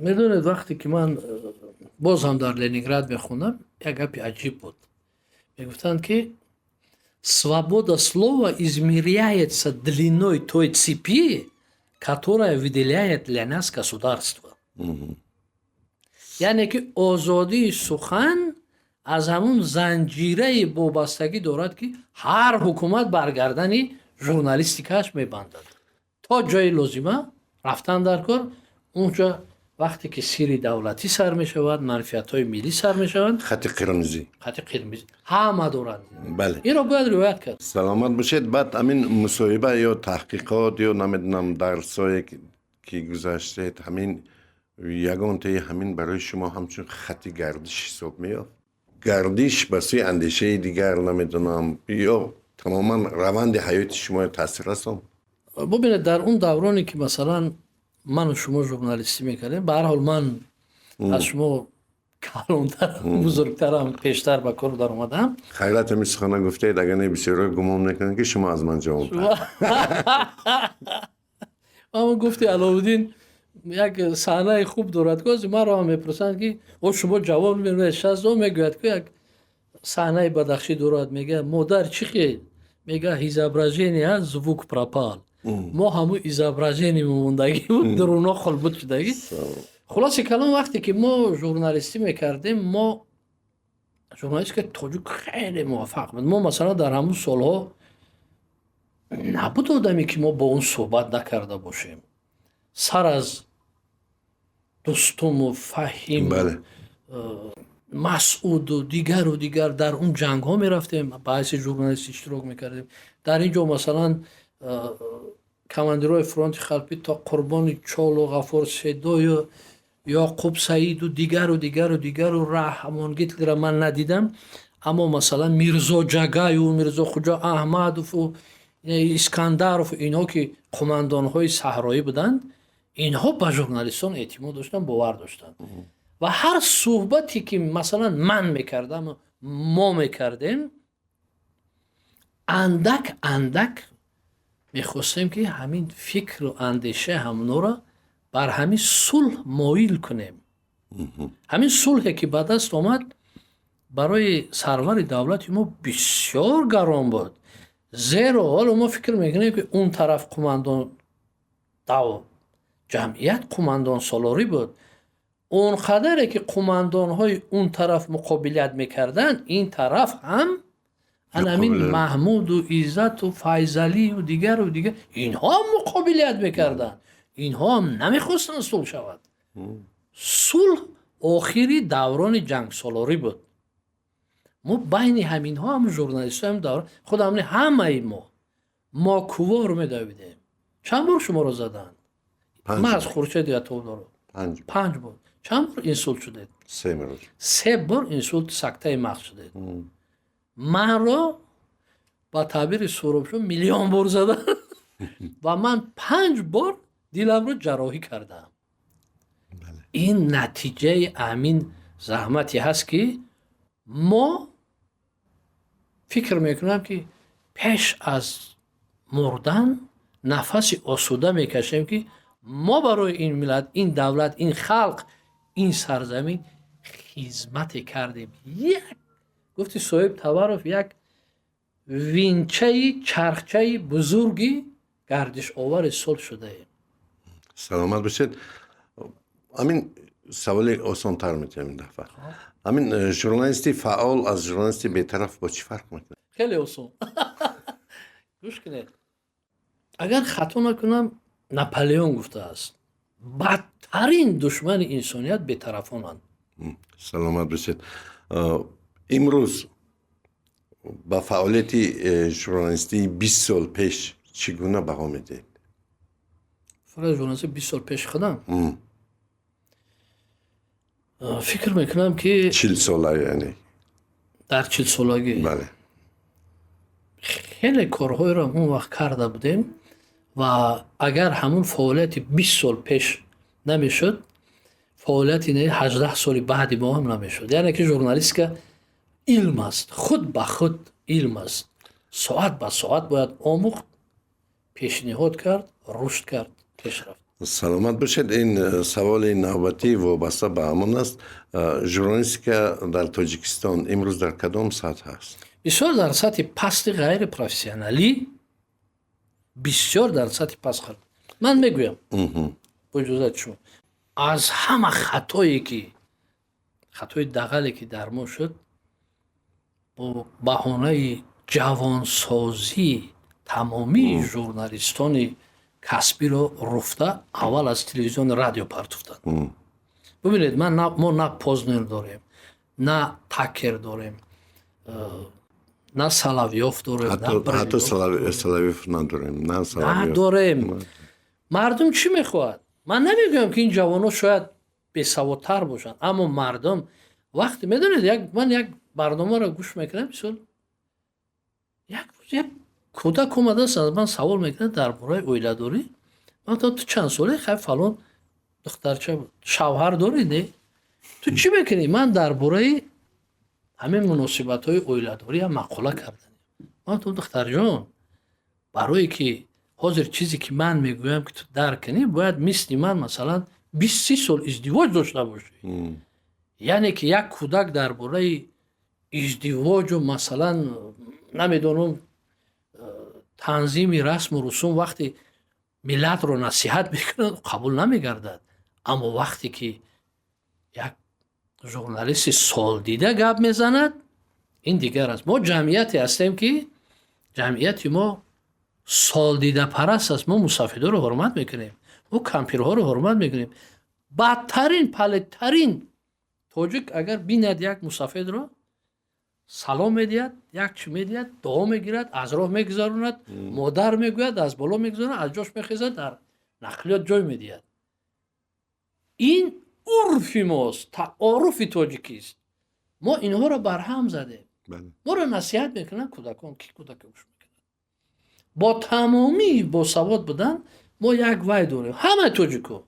میدونید وقتی که من باز هم در لنینگراد میخوندم یک گپی عجیب بود. میگفتند که свобода слова измеряется длиной той цепи, которая выделяет для нас государство. یعنی که آزادی سخن از همون زنجیره وابستگی دارد که هر حکومت برگردنی ژورنالیستیکش میبندد تا جای لازمه رفتن در کار. اونجا وقتی که سیر دولتی سر میشود، منفعت های ملی سر میشود، خط قرمزی همه دارند. بله این را باید روایت کرد. سلامت باشید. بعد همین مصاحبه یا تحقیقات یا نمیدونم درسایی که گذاشتید همین یگان تایی همین برای شما همچون خط گردش حساب میافت؟ گردش بسیار اندیشه دیگر نمیدونم یا تماما روند حیات شما تاثیر رسوند؟ ببینید در اون دورانی که مثلا من و شما ژورنالیستی میکردیم، به هر حال من از شما کلانتر بزرگترم، پیشتر به کار در اومدم. خیرت همین سخنه گفتید اگر نه بسیار گمان میکنن که شما از من جواب اما گفتی علاودین یک صحنه خوب دارد که من را هم میپرسند که او شما جواب میدید 60 میگوید که یک صحنه بدخشی دارد، میگه مادر چی خیلی؟ میگه изображение звук пропал. ما همون изображение موندگی بود در اونا خلبت شدگی. خلاص کلام وقتی که ما ژورنالیستی میکردیم، ما ژورنالیست که تاجیک خیلی موفق بود. ما مثلا در همون سالها نبود آدمی که ما با اون صحبت نکرده باشیم. سر از دوستم و فهیم بله مسعود و دیگر در اون جنگ ها می رفتیم، بحث ژورنالیستی اشتراک میکردیم. در اینجا مثلا کماندیرهای فرانت خلپی تا قربان چال و غفار سیدا یا یعقوب سعید و دیگر و رحمان گیتلی را من ندیدم، اما مثلا میرزا جگای و میرزا خوجا احمد و اسکندرов اینها که قماندان های صحرایی بودند، اینها به ژورنالیستان اعتماد داشتن، باور داشتن. و هر صحبتی که مثلا من میکردم ما میکردیم، اندک میخواستیم که همین فکر و اندیشه همونو را بر همین صلح مایل کنیم. همین صلحی که به دست آمد برای سرور دولت ما بسیار گران بود. زیرا حالا ما فکر میکنیم که اون طرف قماندان جمعیت قماندان سالاری بود، اون قدره که قماندان های اون طرف مقابلیت میکردن، این طرف هم همین محمود و عزت و فیضلی و دیگر اینها هم مقابلیت میکردن. اینها هم نمیخواستن صلح شود. صلح آخری دوران جنگ سالاری بود. ما بین همین ها هم ژورنالیست هم دوران خود همه ما کوار میدویدیم. چند بار شما رو زدن؟ من از خورشید یا تو دارم 5 بار. چند بار اینسولت شدید؟ 3 بار اینسولت سکته مغز شدید. من را با تعبیر سروبشون میلیون بار زدن و من 5 بار دیلم رو جراحی کردم. این نتیجه امین زحمتی هست که ما فکر میکنم که پیش از مردن نفس آسوده میکشیم که ما برای این ملت، این دولت، این خلق، این سرزمین خدمت کردیم. گفتی صاحب تبرف یک وینچه چرخچه بزرگی گردش آور صلح شده ایم. سلامت باشید. همین سوال آسان تر میتونم این دفعه. همین ژورنالیستی فعال از ژورنالیستی بی‌طرف با چی فرق میکنه؟ خیلی آسان. گوش کنید. اگر خطا نکنم ناپلئون گفته است بدترین دشمن انسانیت بی‌طرفانند. سلامت باشید. امروز با فعالیت ژورنالیستی 20 سال پیش چگونه بها میدید؟ فعالیت ژورنالیستی 20 سال پیش خودم فکر میکنم که 40 ساله یعنی در 40 سالگی بله خیلی کارهای را اون وقت کرده بودیم و اگر همون فعالیت 20 سال پیش نمیشد فعالیت 18 سال بعدی ما هم نمیشد. یعنی که ژورنالیستیک علم است، خود به خود علم است، ساعت به ساعت باید آموخت، پیشنهاد کرد، رشد کرد، پیش رفت. سلامت باشید. این سوال نوبتی وابسته به همون است. ژورنالیستیک در تاجیکستان امروز در کدام سطح است؟ بسیار در سطح پست غیر پروفسیونالی، بسیار در سطح پست خرد. من میگویم با اجازت شما از همه خطایی که خطای دغلی که در ما شد با بهانه جوانسازی تمامی ژورنالیستان کسبی رو رفته اول از تلویزیون رادیو پرت افتاد. ببینید ما نه پوزنر داریم، نه تکر داریم، نه سلاویوف داریم، حتی سلاویوف نداریم. نداریم. مردم چی میخواد؟ من نمیگم که این جوانو شاید بی‌سوادتر باشن، اما مردم وقتی میدونید من یک برنامه رو گوش میکنم یک کودک اومده است از من سوال میکنه درباره اویلاداری. من تو چند ساله خیلی فلان دخترچه بود شوهر داری نه؟ تو چی میکنی؟ من درباره همین مناسبت های اویلاداری هم مقاله کردم. من تو دختر جان برای که حاضر چیزی که من میگویم که تو درک کنی باید مثل من مثلا 20 سال ازدواج داشته باشی. یعنی که یک کودک درباره ازدواج و مثلا نمیدونم تنظیم رسم و رسوم وقتی ملت رو نصیحت میکنه قبول نمیگردد، اما وقتی که یک ژورنالیست سال دیده گپ میزند این دیگر است. ما جمعیتی هستیم که جمعیتی ما سال دیده پرست است. ما مسافدا رو حرمت میکنیم، ما کمپیرها رو حرمت میکنیم. بدترین پلتترین تاجیک اگر بیند یک مسافد رو سلام میدید، یک چی میدید، دعا میگیرد، از راه میگذاروند، مادر میگوید، از بالا میگذارد، از جاش میخیزد، در نقلیات جای میدید. این عرفی ماست، تعارف تاجیکی است. ما اینها رو برهم زده. ما رو نصیحت میکنن کودکان کی کودک گوش میکنن با تمامی با سواد بودن. ما یک وای داریم همه تاجیکو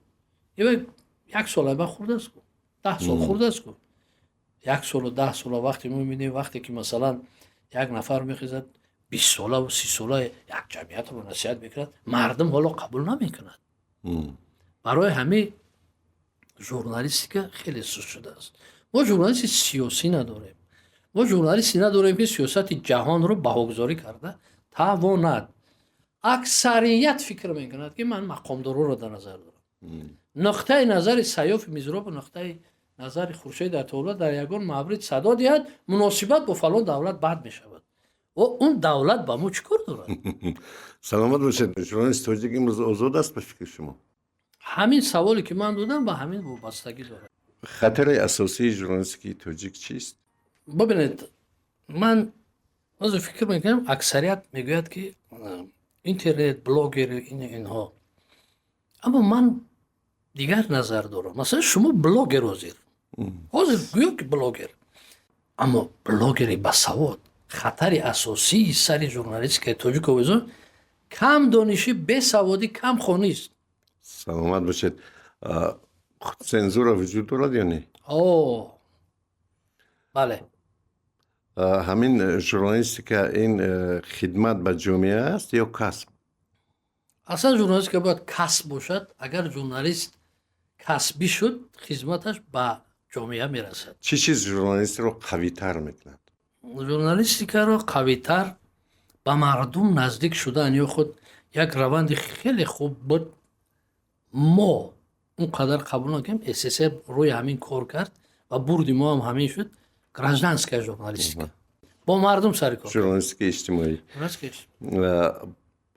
یک سال بعد خورده است 10 سال خورده است 1 سال و 10 سال وقتی ما میبینیم وقتی که مثلا یک نفر میخیزد 20 ساله و 30 ساله یک جمعیت رو نصیحت میکند مردم حالا قبول نمیکنند. برای همه ژورنالیستیک خیلی سوس شده است. ما ژورنالیست سیاسی نداریم. ما ژورنالیستی نداریم که سیاست جهان رو بهاگذاری کرده تواند. اکثریت فکر میکند که من مقامدارو رو در نظر دارم. نقطه نظر سیاف میزراب و نقطه نظر خورشید در دولت در یگان مورد صدا دهد مناسبت با فلان دولت بد میشود و اون دولت با ما چیکار دارد؟ سلامت باشید. ژورنالیست تاجیک امروز آزاد است به فکر شما؟ همین سوالی که من دادم با همین وابستگی داره. خطر اساسی ژورنالیستیک تاجیک چیست؟ ببینید من از فکر میکنم اکثریت میگوید که اینترنت بلاگر اینها، اما من دیگر نظر دارم. مثلا شما بلاگر حاضر گویا که بلاگر، اما بلاگری بسواد خطر اساسی سر ژورنالیستیک تاجیک و ویزان کم دانشی بسوادی کم خوانی است. سلامت باشید. سنزور وجود دارد یا نه؟ بله. همین ژورنالیستیک این خدمت به جامعه است یا کسب؟ اصلا ژورنالیست که باید کسب باشد. اگر ژورنالیست کسبی شد خدمتش به جامعه میرسد. چی چیز ژورنالیست رو قوی تر میکند؟ ژورنالیستیک رو قوی تر به مردم نزدیک شدن یا خود یک روند خیلی خوب بود. ما اونقدر قبول نکنیم اساس روی همین کار کرد و بردی ما هم همین شد. گراجدانسکا ژورنالیستیک با مردم سر کار. ژورنالیستیک اجتماعی.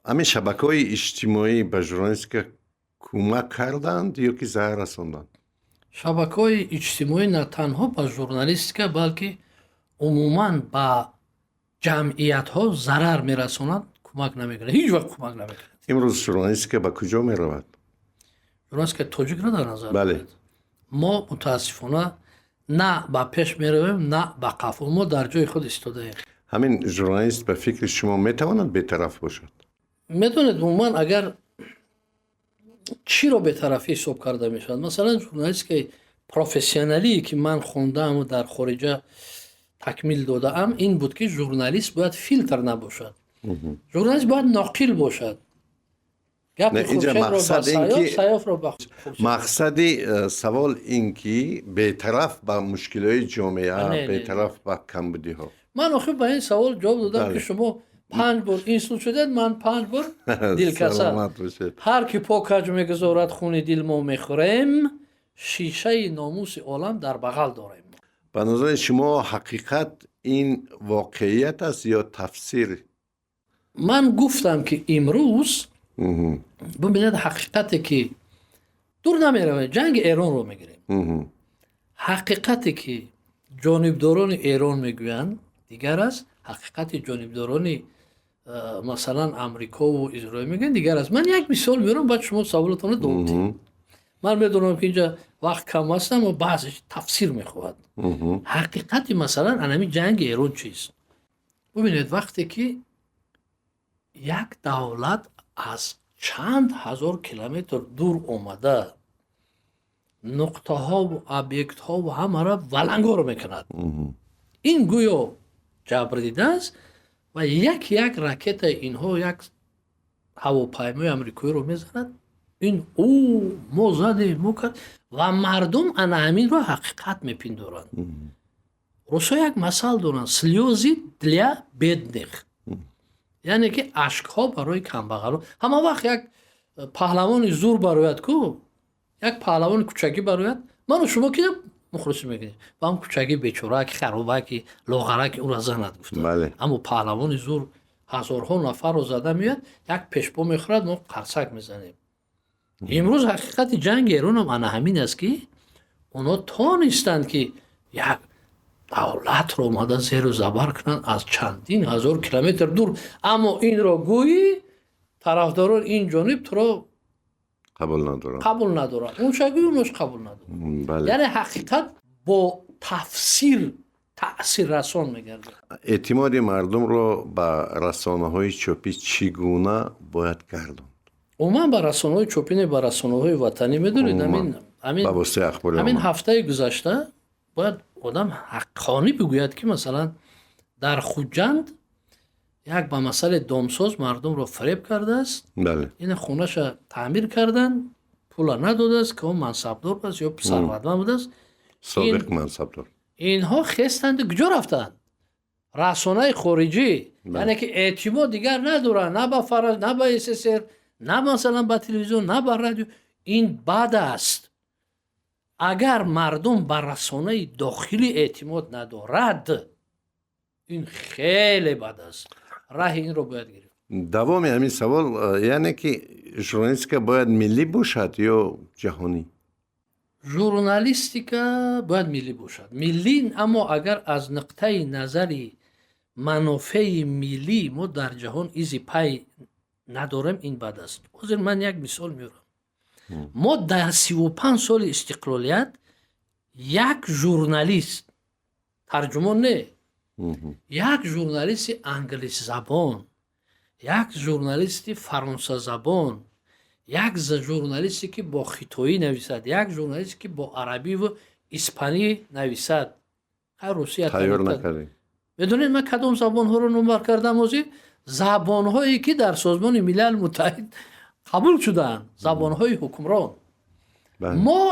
همین شبکه‌های اجتماعی به ژورنالیستیک کمک کردند یا که ضرر رساندند؟ шабакаҳои иҷтимоӣ на танҳо ба журналистика, балки умуман ба ҷамъиятҳо зарар мерасонад, кӯмак намекунад, ҳеҷ вақт кӯмак намекунад. имрӯз журналистика ба куҷо меравад? журналистикаи тоҷикро дар назар бале, бигиред. Мо мутаассифона на ба пеш меравем, на ба қафо. Мо дар ҷои худ истодаем. ҳамин журналист ба фикри шумо метавонад бетараф бошад? медонед умуман агар чиро бетарафӣ ҳисоб карда мешавад, масалан журналистикаи профессионалие ки ман хондааму дар хориҷа такмил додаам, ин буд ки журналист бояд филтр набошад. журналист бояд ноқил бошад. гапи инҷа хуршедро ба мақсад ин саёф, ки саёфро ба хуршед. мақсади савол ин ки бетараф ба мушкилои ҷомеа, Не, не, бетараф ба камбудиҳо. ман охир ба ин савол ҷавоб додам Бале. ки шумо 5 бор инсулт шудед, ман 5 бор дилкасад. саломат бошед. ҳар ки покаҷ мегузорад хуни дил мо мехӯрем, шишаи номуси олам дар бағал дорем. ба назари шумо ҳақиқат ин воқеият аст ё тафсир? ман гуфтам ки имрӯз бубинед ҳақиқате ки дур намеравем, ҷанги Эронро мегирем. ҳақиқате ки ҷонибдорони Эрон мегӯянд дигар аст, ҳақиқати ҷонибдорони масалан Амрикову Изроил мегӯянд дигар аст. ман як мисол меорам, баъд шумо саволатонро давом диҳед. ман медонам ки инҷа вақт кам аст, аммо баъзе тафсир мехоҳад. ҳақиқати масалан анами ҷанги Эрон чист? бубинед вақте ки як давлат аз чанд ҳазор километр дур омада нуқтаҳову объектҳову ҳамаро валангор мекунад, ин гӯё ҷабрдида аст ва як ракетаи инҳо як ҳавопаймои амрикоиро мезанад, ин мо задем мо кард ва мардум ана ҳаминро ҳақиқат мепиндоранд. русо як масал доранд, слёзи для бедных, яъне ки ашкҳо барои камбағалон. ҳама вақт як паҳлавони зур барояд ку, як паҳлавони кӯчагӣ барояд, ману шумо ки мухлисӣ мекунем ва ҳам кӯчагӣ бечораки харобаки лоғараки ӯро занад гуфта. аммо паҳлавони зур ҳазорҳо нафарро зада меояд, як пешпо мехӯрад, мо қарсак мезанем. имрӯз ҳақиқати ҷанги Эронам ана ҳамин аст ки онҳо тонистанд ки як давлатро омада зеру забар кунанд аз чандин ҳазор километр дур, аммо инро гӯӣ тарафдорон ин ҷониб туро қабул надоранд, унчагӯи унаш қабул надоранд. яъне ҳақиқат бо тафсир таъсиррасон мегардад. эътимоди мардумро ба расонаҳои чопӣ чӣ гуна бояд гардонд? умуман ба расонаҳои чопӣ не ба расонаҳои ватанӣ медонед, ба воситаи ахбори ҳамин омма. ҳафтаи гузашта бояд одам ҳаққонӣ бигӯяд ки масалан дар Хуҷанд як ба масъалаи домсоз мардумро фареб кардааст, бале, ин хонаша таъмир карданд, пула надодааст ки он мансабдор аст ё сарватманд будааст. собиқ мансабдор. инҳо хестанду куҷо рафтанд? расонаи хориҷӣ, яъне ки эътимод дигар надоранд, на ба фараз, на ба СССР, на масалан ба телевизион, на ба радио. ин бад аст. агар мардум ба расонаи дохилӣ эътимод надорад, ин хеле бад аст. раҳи инро бояд гирифт. давоми ҳамин савол, яъне ки журналистика бояд миллӣ бошад ё ҷаҳонӣ? журналистика бояд миллӣ бошад. миллӣ, аммо агар аз нуқтаи назари манофеи миллӣ мо дар ҷаҳон изи пай надорем, ин бад аст. ҳозир ман як мисол меорам. мо дар 35 соли истиқлолият як журналист, тарҷумон не, як журналисти англисзабон, як журналисти фаронсазабон, як журналисте ки бо хитоӣ нависад, як журналисте ки бо арабиву испанӣ нависад, русия тайёр накардем. медонед ман кадом забонҳоро номбар кардам ҳозир? забонҳое ки дар созмони милали муттаҳид қабул шудаанд, забонҳои ҳукмрон. мо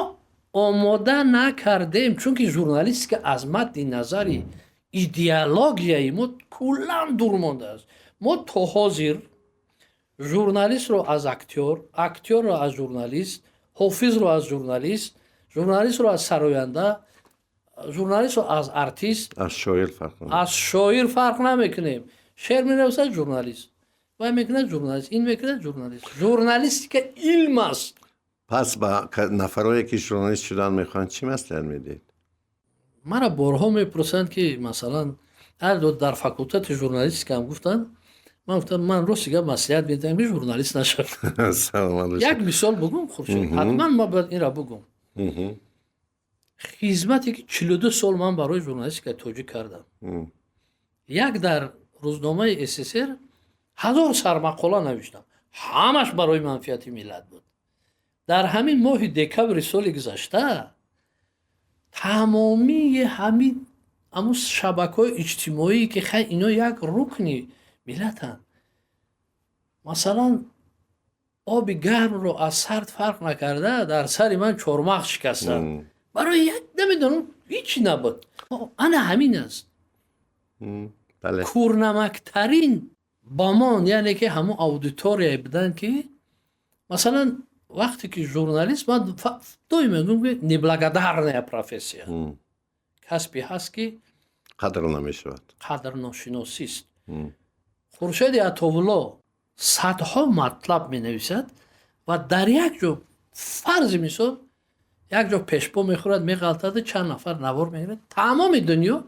омода накардем, чунки журналистика аз мадди назари идеологияи мо куллан дур мондааст. мо то ҳозир журналистро аз актёр, актёрро аз журналист, ҳофизро аз журналист, журналистро аз сароянда, журналистро аз артист, аз шоир фарқ намекунем. шеър менависад журналист, вай мекунад журналист, ин мекунад журналист. журналистика илм аст. پس با نفرایی که ژورنالیست شدن میخوان چی مسئله میدید؟ مرا بارها میپرسند که مثلا هر دو در فاکولتت ژورنالیستیک هم گفتن، من گفتم من روسیگه مسئولیت میدم که ژورنالیست نشم. یک مثال بگم خورشید، حتما ما باید این را بگم. خدمتی که 42 سال من برای ژورنالیستیک توجیه کردم. یک در روزنامه SSR 1000 سرمقاله نوشتم، همش برای منفعت ملت بود. در همین ماه دکبر سال گذشته تمامی همین شبکه‌های اجتماعی که خیلی اینا یک رکنی ملتن، مثلا آب گرم رو از سرد فرق نکرده در سر من چهارمغز شکستن برای یک نمیدونم هیچی نبود. انا همین است. بله. کورنمکترین بامان یعنی که همون اودیتوری بودن که مثلا وقتی که ژورنالیست، من دوی میگم که نبلگدارنه پروفسیا، کسبی هست که قدر نمیشود، قدر ناشناسی است. خورشید عطاالله صدها مطلب می نویسد و در یک جا فرض میشد یک جا پشپا میخورد میغلطد، چند نفر نوار میگیرد، تمام دنیا.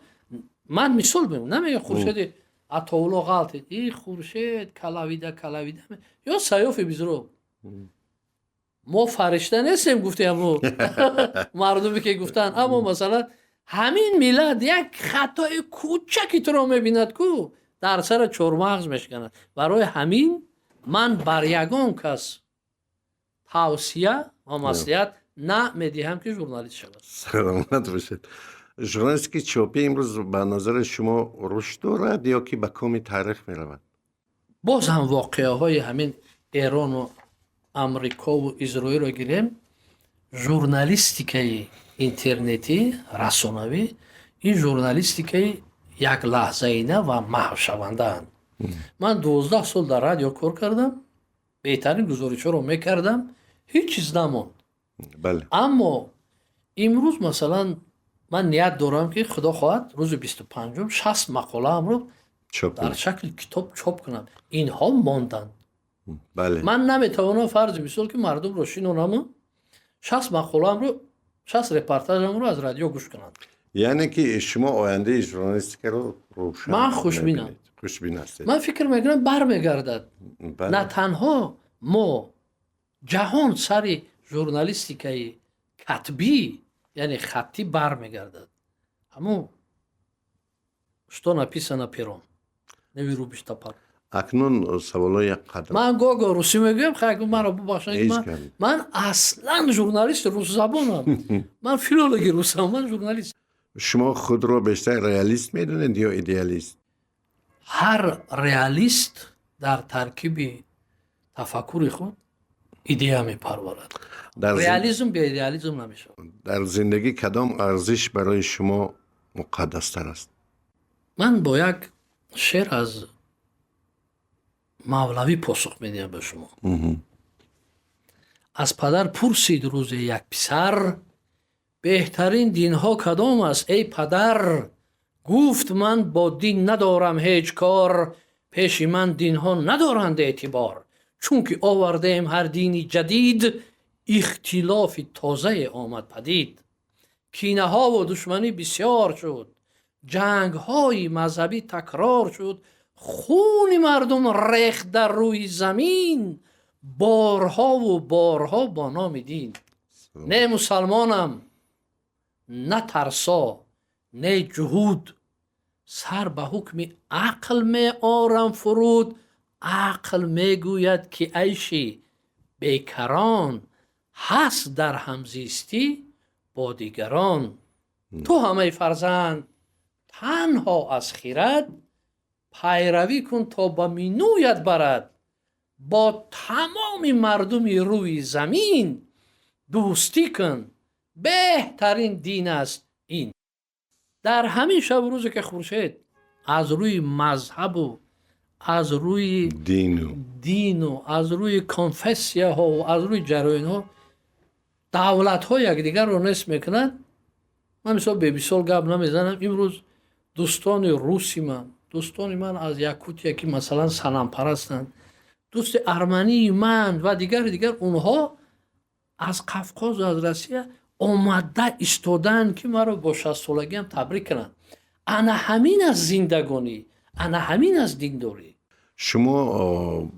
من مثال بگم، نمیگه خورشید عطاالله غلطید، این خورشید کلاویده یا سیاف بزرگ. ما فرشته نیستیم گفتیم اما مردمی که گفتن، اما مثلا همین ملت یک خطای کوچکی تو رو میبیند کو در سر چهارمغز میشکند. برای همین من بر یگان کس توصیه و مصلحت نمیدهم که ژورنالیست شود. سلامت باشید. ژورنالیستیک چاپی امروز به نظر شما رشد دارد یا که به کام تاریخ میرود؟ باز هم واقعه های همین ایران و امریکا و اسرائیل رو گیریم، ژورنالیستیک اینترنتی رسانوی، این ژورنالیستیک یک لحظه اینه و محو شونده اند. من 12 سال در رادیو کار کردم، بهترین گزارش رو میکردم، هیچ چیز نموند. بله. اما امروز مثلا من نیت دارم که خدا خواهد روز 25 60 مقاله هم رو در شکل کتاب چاپ کنم. اینها ماندن. بله. من نمیتوانم فرض مثال که مردم رو شنونم 60 مقاله هم رو 60 رپورتاژ هم رو از رادیو گوش کنند. یعنی که شما آینده ژورنالیستیک رو روشن من خوشبینم. خوشبین هستید. من فکر میکنم برمیگردد. بله. نه تنها ما، جهان سر ژورنالیستیک کتبی یعنی خطی برمیگردد. همون что написано пером не вырубишь топор. اکنون سوالای قدر من گاگا روسی میگم، خیلی مرا ببخشید، من اصلا ژورنالیست روس زبانم. من فیلولوژی روسم، من ژورنالیست. شما خود رو بیشتر ریالیست میدونید یا ایدئالیست؟ هر ریالیست در ترکیب تفکر خود ایده میپرورد. ریالیسم به ایدئالیسم نمیشه. در زندگی کدام ارزش برای شما مقدس تر است؟ من با یک شعر از مولوی پاسخ میدم به شما. از پدر پرسید روز یک پسر، بهترین دین ها کدام است ای پدر؟ گفت من با دین ندارم هیچ کار، پیش من دین ها ندارند اعتبار. چون که آوردیم هر دینی جدید، اختلاف تازه آمد پدید. کینه ها و دشمنی بسیار شد، جنگ های مذهبی تکرار شد. خون مردم ریخت در روی زمین، بارها و بارها با نام دین. نه مسلمانم نه ترسا نه جهود، سر به حکم عقل می آرم فرود. عقل می گوید که عیشی بیکران، هست در همزیستی با دیگران. تو همه فرزند تنها از خیرت، پیروی کن تا به مینویت برد. با تمام مردم روی زمین دوستی کن، بهترین دین است این. در همین شب روزی که خورشید از روی مذهب و از روی دین و از روی کنفسیه ها و از روی جراین ها دولت ها یک دیگر رو نصف میکنند، من مثلا به بیسال گپ نمیزنم. امروز دوستان روسی من، دوستان من از یاکوتیا که مثلا صنم پرستند، دوست ارمنی من و دیگر اونها از قفقاز و از روسیه آمده استودن که مرا با 60 سالگی هم تبریک کنن. انا همین از زندگانی، انا همین از دینداری. شما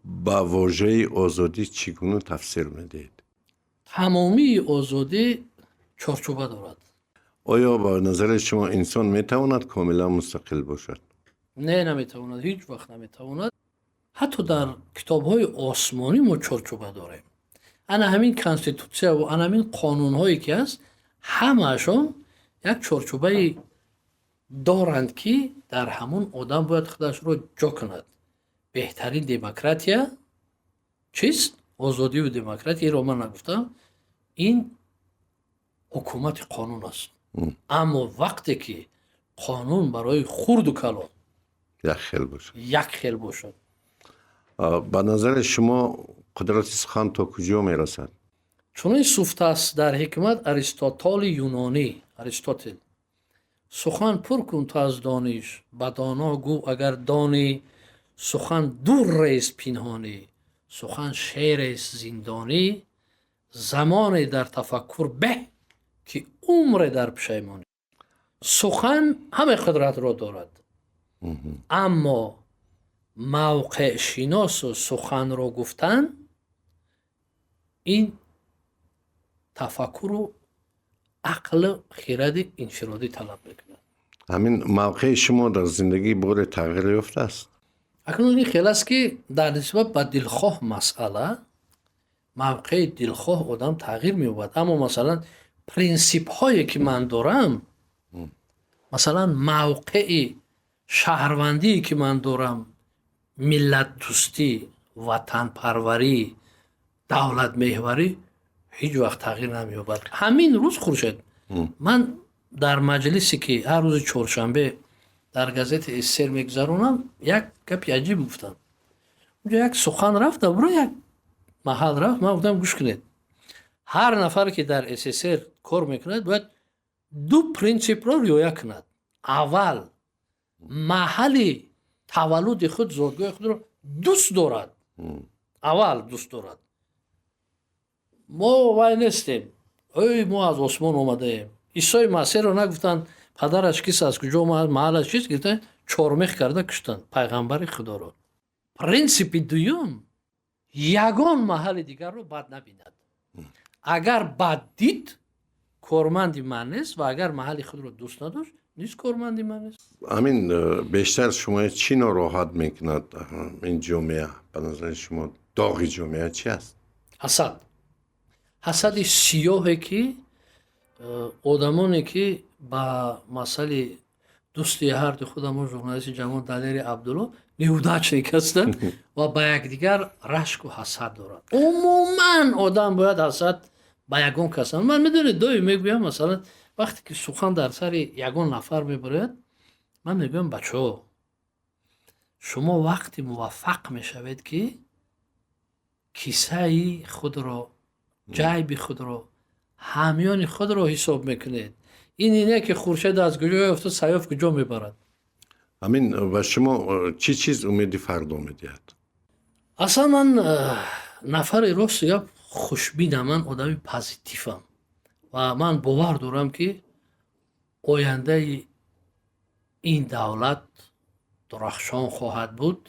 با واژه آزادی چگونه تفسیر میدید؟ تمامی آزادی چارچوبه دارد. آیا با نظر شما انسان میتواند کاملا مستقل باشد؟ نه، نمیتواند، هیچ وقت نمیتواند. حتی در کتاب‌های آسمانی ما چارچوبه داریم. انا همین کانستیتوسیا و انا همین قانون‌هایی که هست همه‌شون یک چارچوبه دارند که در همون آدم باید خودش رو جا کند. بهترین دموکراتیا چیست؟ آزادی و دموکراتیا رو من نگفتم، این حکومت قانون است. اما وقتی که قانون برای خرد و کلان یک خیل باشد. یک خیل باشد. با نظر شما قدرت سخن تا کجا میرسد؟ چون این سوفته است در حکمت ارسطاطال یونانی، ارسطاطل. سخن پر کن تو از دانش، به دانا گو اگر دانی، سخن دور ریز پنهانی، سخن شعر است زندانی، زمان در تفکر به که عمر در پشیمانی. سخن همه قدرت را دارد، اما موقع شناس و سخن را گفتن این تفکر و عقل خیرد انفرادی طلب میکنه. همین موقع شما در زندگی بار تغییر یافته است؟ اکنون این خیلی است که در نسبت به دلخواه مسئله موقع دلخواه آدم تغییر می‌یابد، اما مثلا پرینسیپ هایی که من دارم، مثلا موقع شهروندی که من دارم، ملت دوستی، وطن پروری، دولت محوری، هیچ وقت تغییر نمی‌یابد. همین روز خورشید من در مجلسی که هر روز چهارشنبه در گازت استر میگذرونم یک گپی عجیب گفتم. اونجا یک سخن رفت، برو یک محل رفت، من گفتم گوش کنید، هر نفر که در SSR کار میکند باید دو پرینسیپ را رعایت کند. اول محل تولد خود، زادگاه خود را دوست دارد. اول دوست دارد. ما وای نیستیم، ای ما از آسمان اومده ایم. عیسی مسیح را نگفتن پدرش کیست، از کجا اومد، محلش چیست، گفتن چارمیخ کرده کشتن پیغمبر خدا را. پرینسیپ دوم، یگان محل دیگر رو بد نبیند. اگر بد دید کارمندی من نیست و اگر محل خود رو دوست نداشت نیست کارمندی من نیست. همین بیشتر شما چی ناراحت میکند این جامعه؟ به نظر شما داغ جامعه چی است؟ حسد. حسد سیاهی که آدمانی که با مسئله دوستی هر دو خودمون ژورنالیست جوان دلیر عبدالله نیوداچ نکستن و با یکدیگر رشک و حسد دارد. عموما آدم باید حسد با یگان کسان. من میدونید دوی میگویم مثلا وقتی که سخن در سر یگان نفر میبرید، من میگویم بچه‌ها شما وقتی موفق میشوید که کیسه خود را، جیب خود را، همیان خود را حساب میکنید. اینه که خورشید از کجا افتاد سیاف کجا میبرد. همین و شما چی چیز امیدی فردا میدید؟ اصلا من نفر راست یا خوشبینم، من آدمی پازیتیفم و من باور دارم که آینده این دولت درخشان خواهد بود،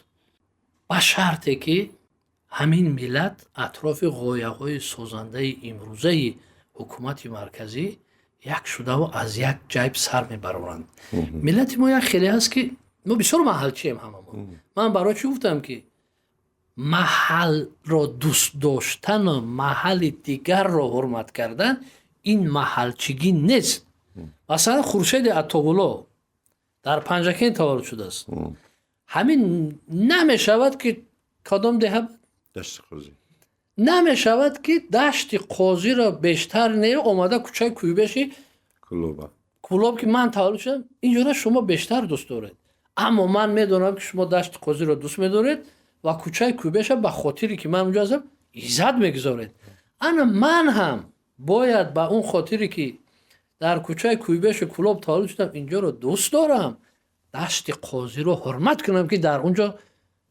با شرطی که همین ملت اطراف غایه‌های سازنده امروزه حکومت مرکزی یک شده و از یک جیب سر میبرند. ملت ما یک خیلی هست که ما بسیار محلچیم هممون. من برای چی گفتم که محل را دوست داشتن و محل دیگر را حرمت کردن این محلچگی نیست. مثلا خورشید عطاالله در پنجکین تولد شده است. همین نمیشود که کدام ده دشت قاضی نمیشود که دشت قاضی را بیشتر نه اومده کوچه کویبشی کلوب که من تولد شدم اینجوری شما بیشتر دوست دارید. اما من میدونم که شما دشت قاضی را دوست میدارید و کوچه کویبش به خاطری که من اونجا هستم عزت میگذارید. انا من هم باید با اون خاطری که در کوچه کویبش کلوب تولد شدم اینجا رو دوست دارم، دشت قاضی رو حرمت کنم که در اونجا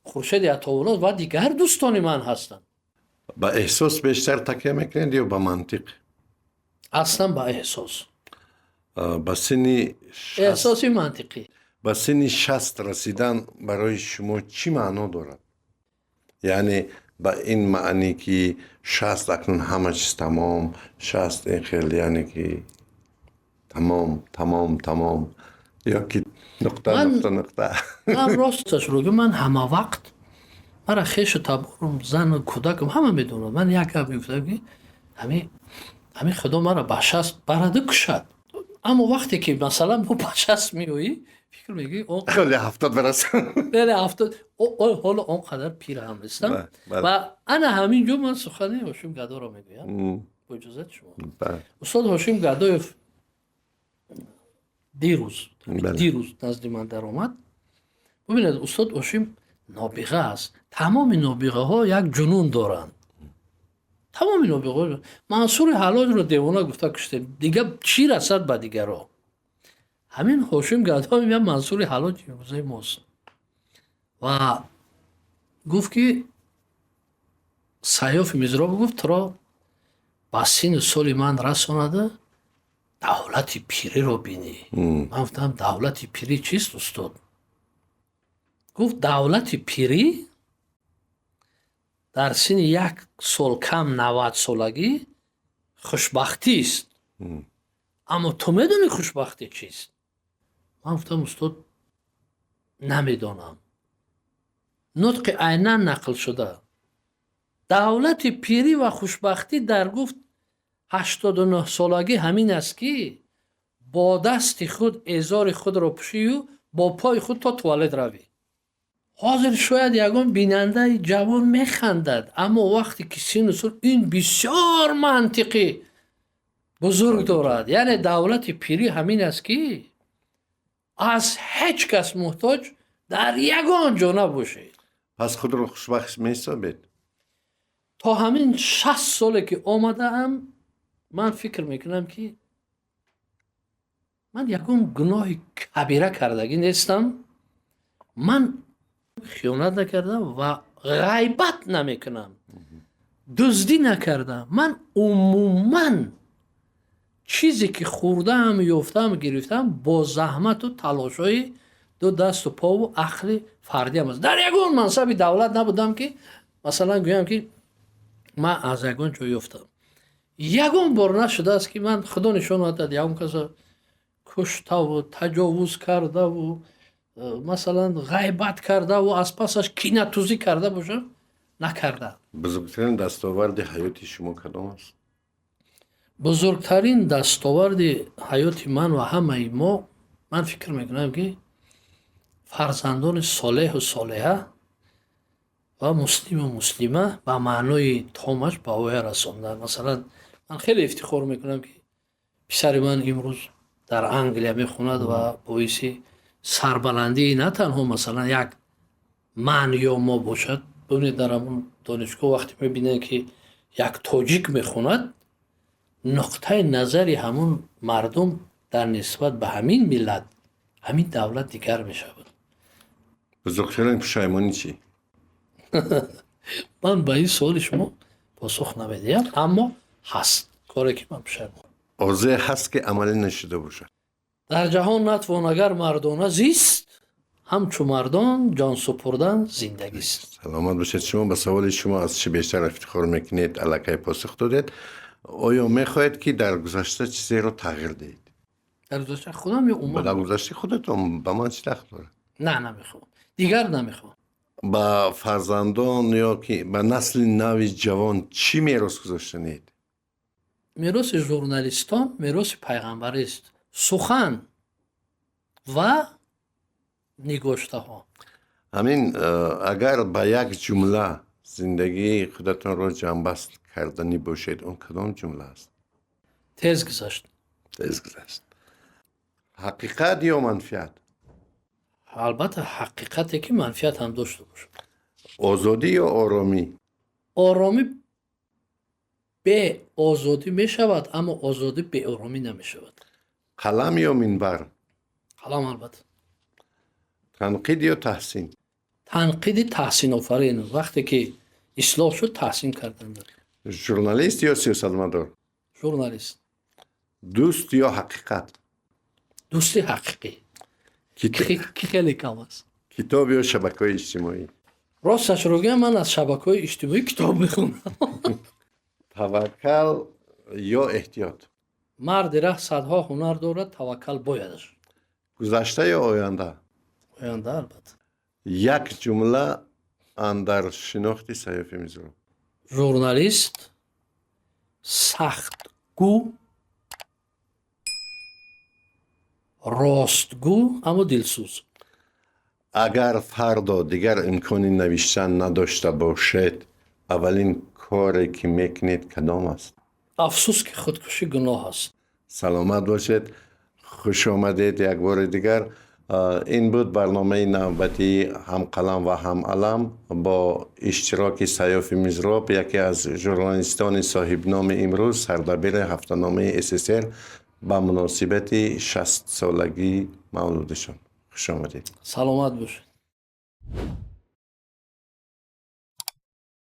خورشید عطاالله و دیگر دوستان من هستن. با احساس بیشتر تکیه میکنید یا با منطق؟ اصلا با احساس. با سن 60 احساسی منطقی. با سن 60 رسیدن برای شما چی معنا دارد؟ یعنی با این معنی که 60 اکنون همه چیز تمام، 60 این خیلی یعنی که تمام یا که نقطه من راستش رو بگم، من همه وقت مرا خیش و تبارم زن و کودکم همه میدونم. من یک گپ میگفتم که همین خدا مرا به 60 برده کشد. اما وقتی که مثلا ما به 60 میگویی فکر میگی خیلی 70 برسن. بله 70 حالا اونقدر پیر هم نیستم. بله. و انا همینجا من سخنی هاشم گدا رو میگویم با اجازت شما. استاد هاشم گدایف دیروز نزد من در آمد. ببینید استاد هاشم نابغه است. تمام نابغه ها یک جنون دارند. تمام نابغه ها. منصور حلاج رو دیوانه گفته کشته، دیگه چی رسد به دیگر ها؟ همین هاشم گدا میگه منصور حلاج روزه ماست و گفت که سیاف میزراب گفت ترا با سین سال من رسانده دولت پیری رو بینی. من گفتم دولت پیری چیست استاد؟ گفت دولت پیری در سن 1 سال کم 90 سالگی خوشبختی است. اما تو میدونی خوشبختی چیست؟ من گفتم استاد نمیدونم. نطق عینا نقل شده دولت پیری و خوشبختی در گفت 89 سالگی همین است که با دست خود ازار خود را پوشی و با پای خود تا توالت روی. حاضر شاید یگان بیننده جوان میخندد، اما وقتی که سین و سال این بسیار منطقی بزرگ دارد. یعنی دولت پیری همین است که از هیچ کس محتاج در یگان جا نباشید. پس خود رو خوشبخت می‌حسابید؟ تا همین 60 ساله که آمده ام من فکر میکنم که من یکم گناه کبیره کردگی نیستم. من خیانت نکردم و غیبت نمیکنم، دزدی نکردم. من عموما چیزی که خوردم یافتم گرفتم با زحمت و تلاشای دو دست و پا و عقل فردی هم است. در یگان منصب دولت نبودم که مثلا گویم که من از یگان جا یافتم. یگان بار نشده است که من خدا نشان داد یگان کس کشته و تجاوز کرده و مثلا غیبت کرده و از پسش کینه توزی کرده باشم. نکرده. بزرگترین دستاورد حیات شما کدام است؟ بزرگترین دستاورد حیات من و همه ما، من فکر میکنم که فرزندان صالح و صالحه و مسلم و مسلمه به معنای تامش به اوی رساندن. مثلا من خیلی افتخار میکنم که پسر من امروز در انگلیا میخوند و باعث سربلندی نه تنها مثلا یک من یا ما باشد. ببینید در همون دانشگاه وقتی میبینه که یک تاجیک میخوند، نقطه نظری همون مردم در نسبت به همین ملت، همین دولت دیگر میشود. بزرگترین پشیمانی چی؟ من به این سوال شما پاسخ نمیدیم، اما هست کاری که من پشیمان. آرزوی هست که عملی نشده باشه. در جهان نتوان اگر مردانه زیست، همچو مردان جان سپردن زندگی است. سلامت باشید. شما به سوال شما از چی بیشتر افتخار میکنید الکی پاسخ دادید. آیا میخواهید که در گذشته چیزی رو تغییر دهید؟ در گذشته خودم یا عموما؟ در گذشته خودتون به من چی دخل داره؟ نه نمیخوام. دیگر نمیخوام. با فرزندان یا که به نسل نو جوان چی میراث گذاشتنید؟ میراث ژورنالیستان میراث پیغمبری است. سخن و نگاشته ها. همین اگر با یک جمله زندگی خودتون رو جنبست کردنی باشید، اون کدام جمله است؟ تیز گذشت. تیز گذشت. حقیقت یا منفیت؟ البته حقیقتی که منفیت هم داشته باشه. آزادی یا آرامی؟ آرامی به آزادی می شود، اما آزادی به آرامی نمی شود. قلم یا منبر؟ قلم البته. تنقید یا تحسین؟ تنقید تحسین آفرین. وقتی که اصلاح شد تحسین کردن. ژورنالیست یا سیاستمدار؟ ژورنالیست. دوست یا حقیقت؟ دوستی حقیقی کی خیلی کم است. کتاب یا شبکه‌های اجتماعی؟ راستش رو بگم من از شبکه‌های اجتماعی کتاب میخونم. توکل یا احتیاط؟ مرد ره صدها هنر دارد، توکل بایدش. گذشته یا آینده؟ آینده البته. یک جمله اندر شناخت سیاف میزرو. ژورنالیست سختگو، راستگو اما دلسوز. اگر فردا دیگر امکان نوشتن نداشته باشد اولین کاری که میکنید کدام است؟ افسوس که خودکشی گناه است. سلامت باشید. خوش آمدید یک بار دیگر. این بود برنامه نوبتی هم قلم و هم علم با اشتراک سیاف میزراب، یکی از ژورنالیستان صاحب نام امروز، سردبیر هفته‌نامه SSR به مناسبت 60 سالگی مولودشان. خوش آمدید. سلامت باشید.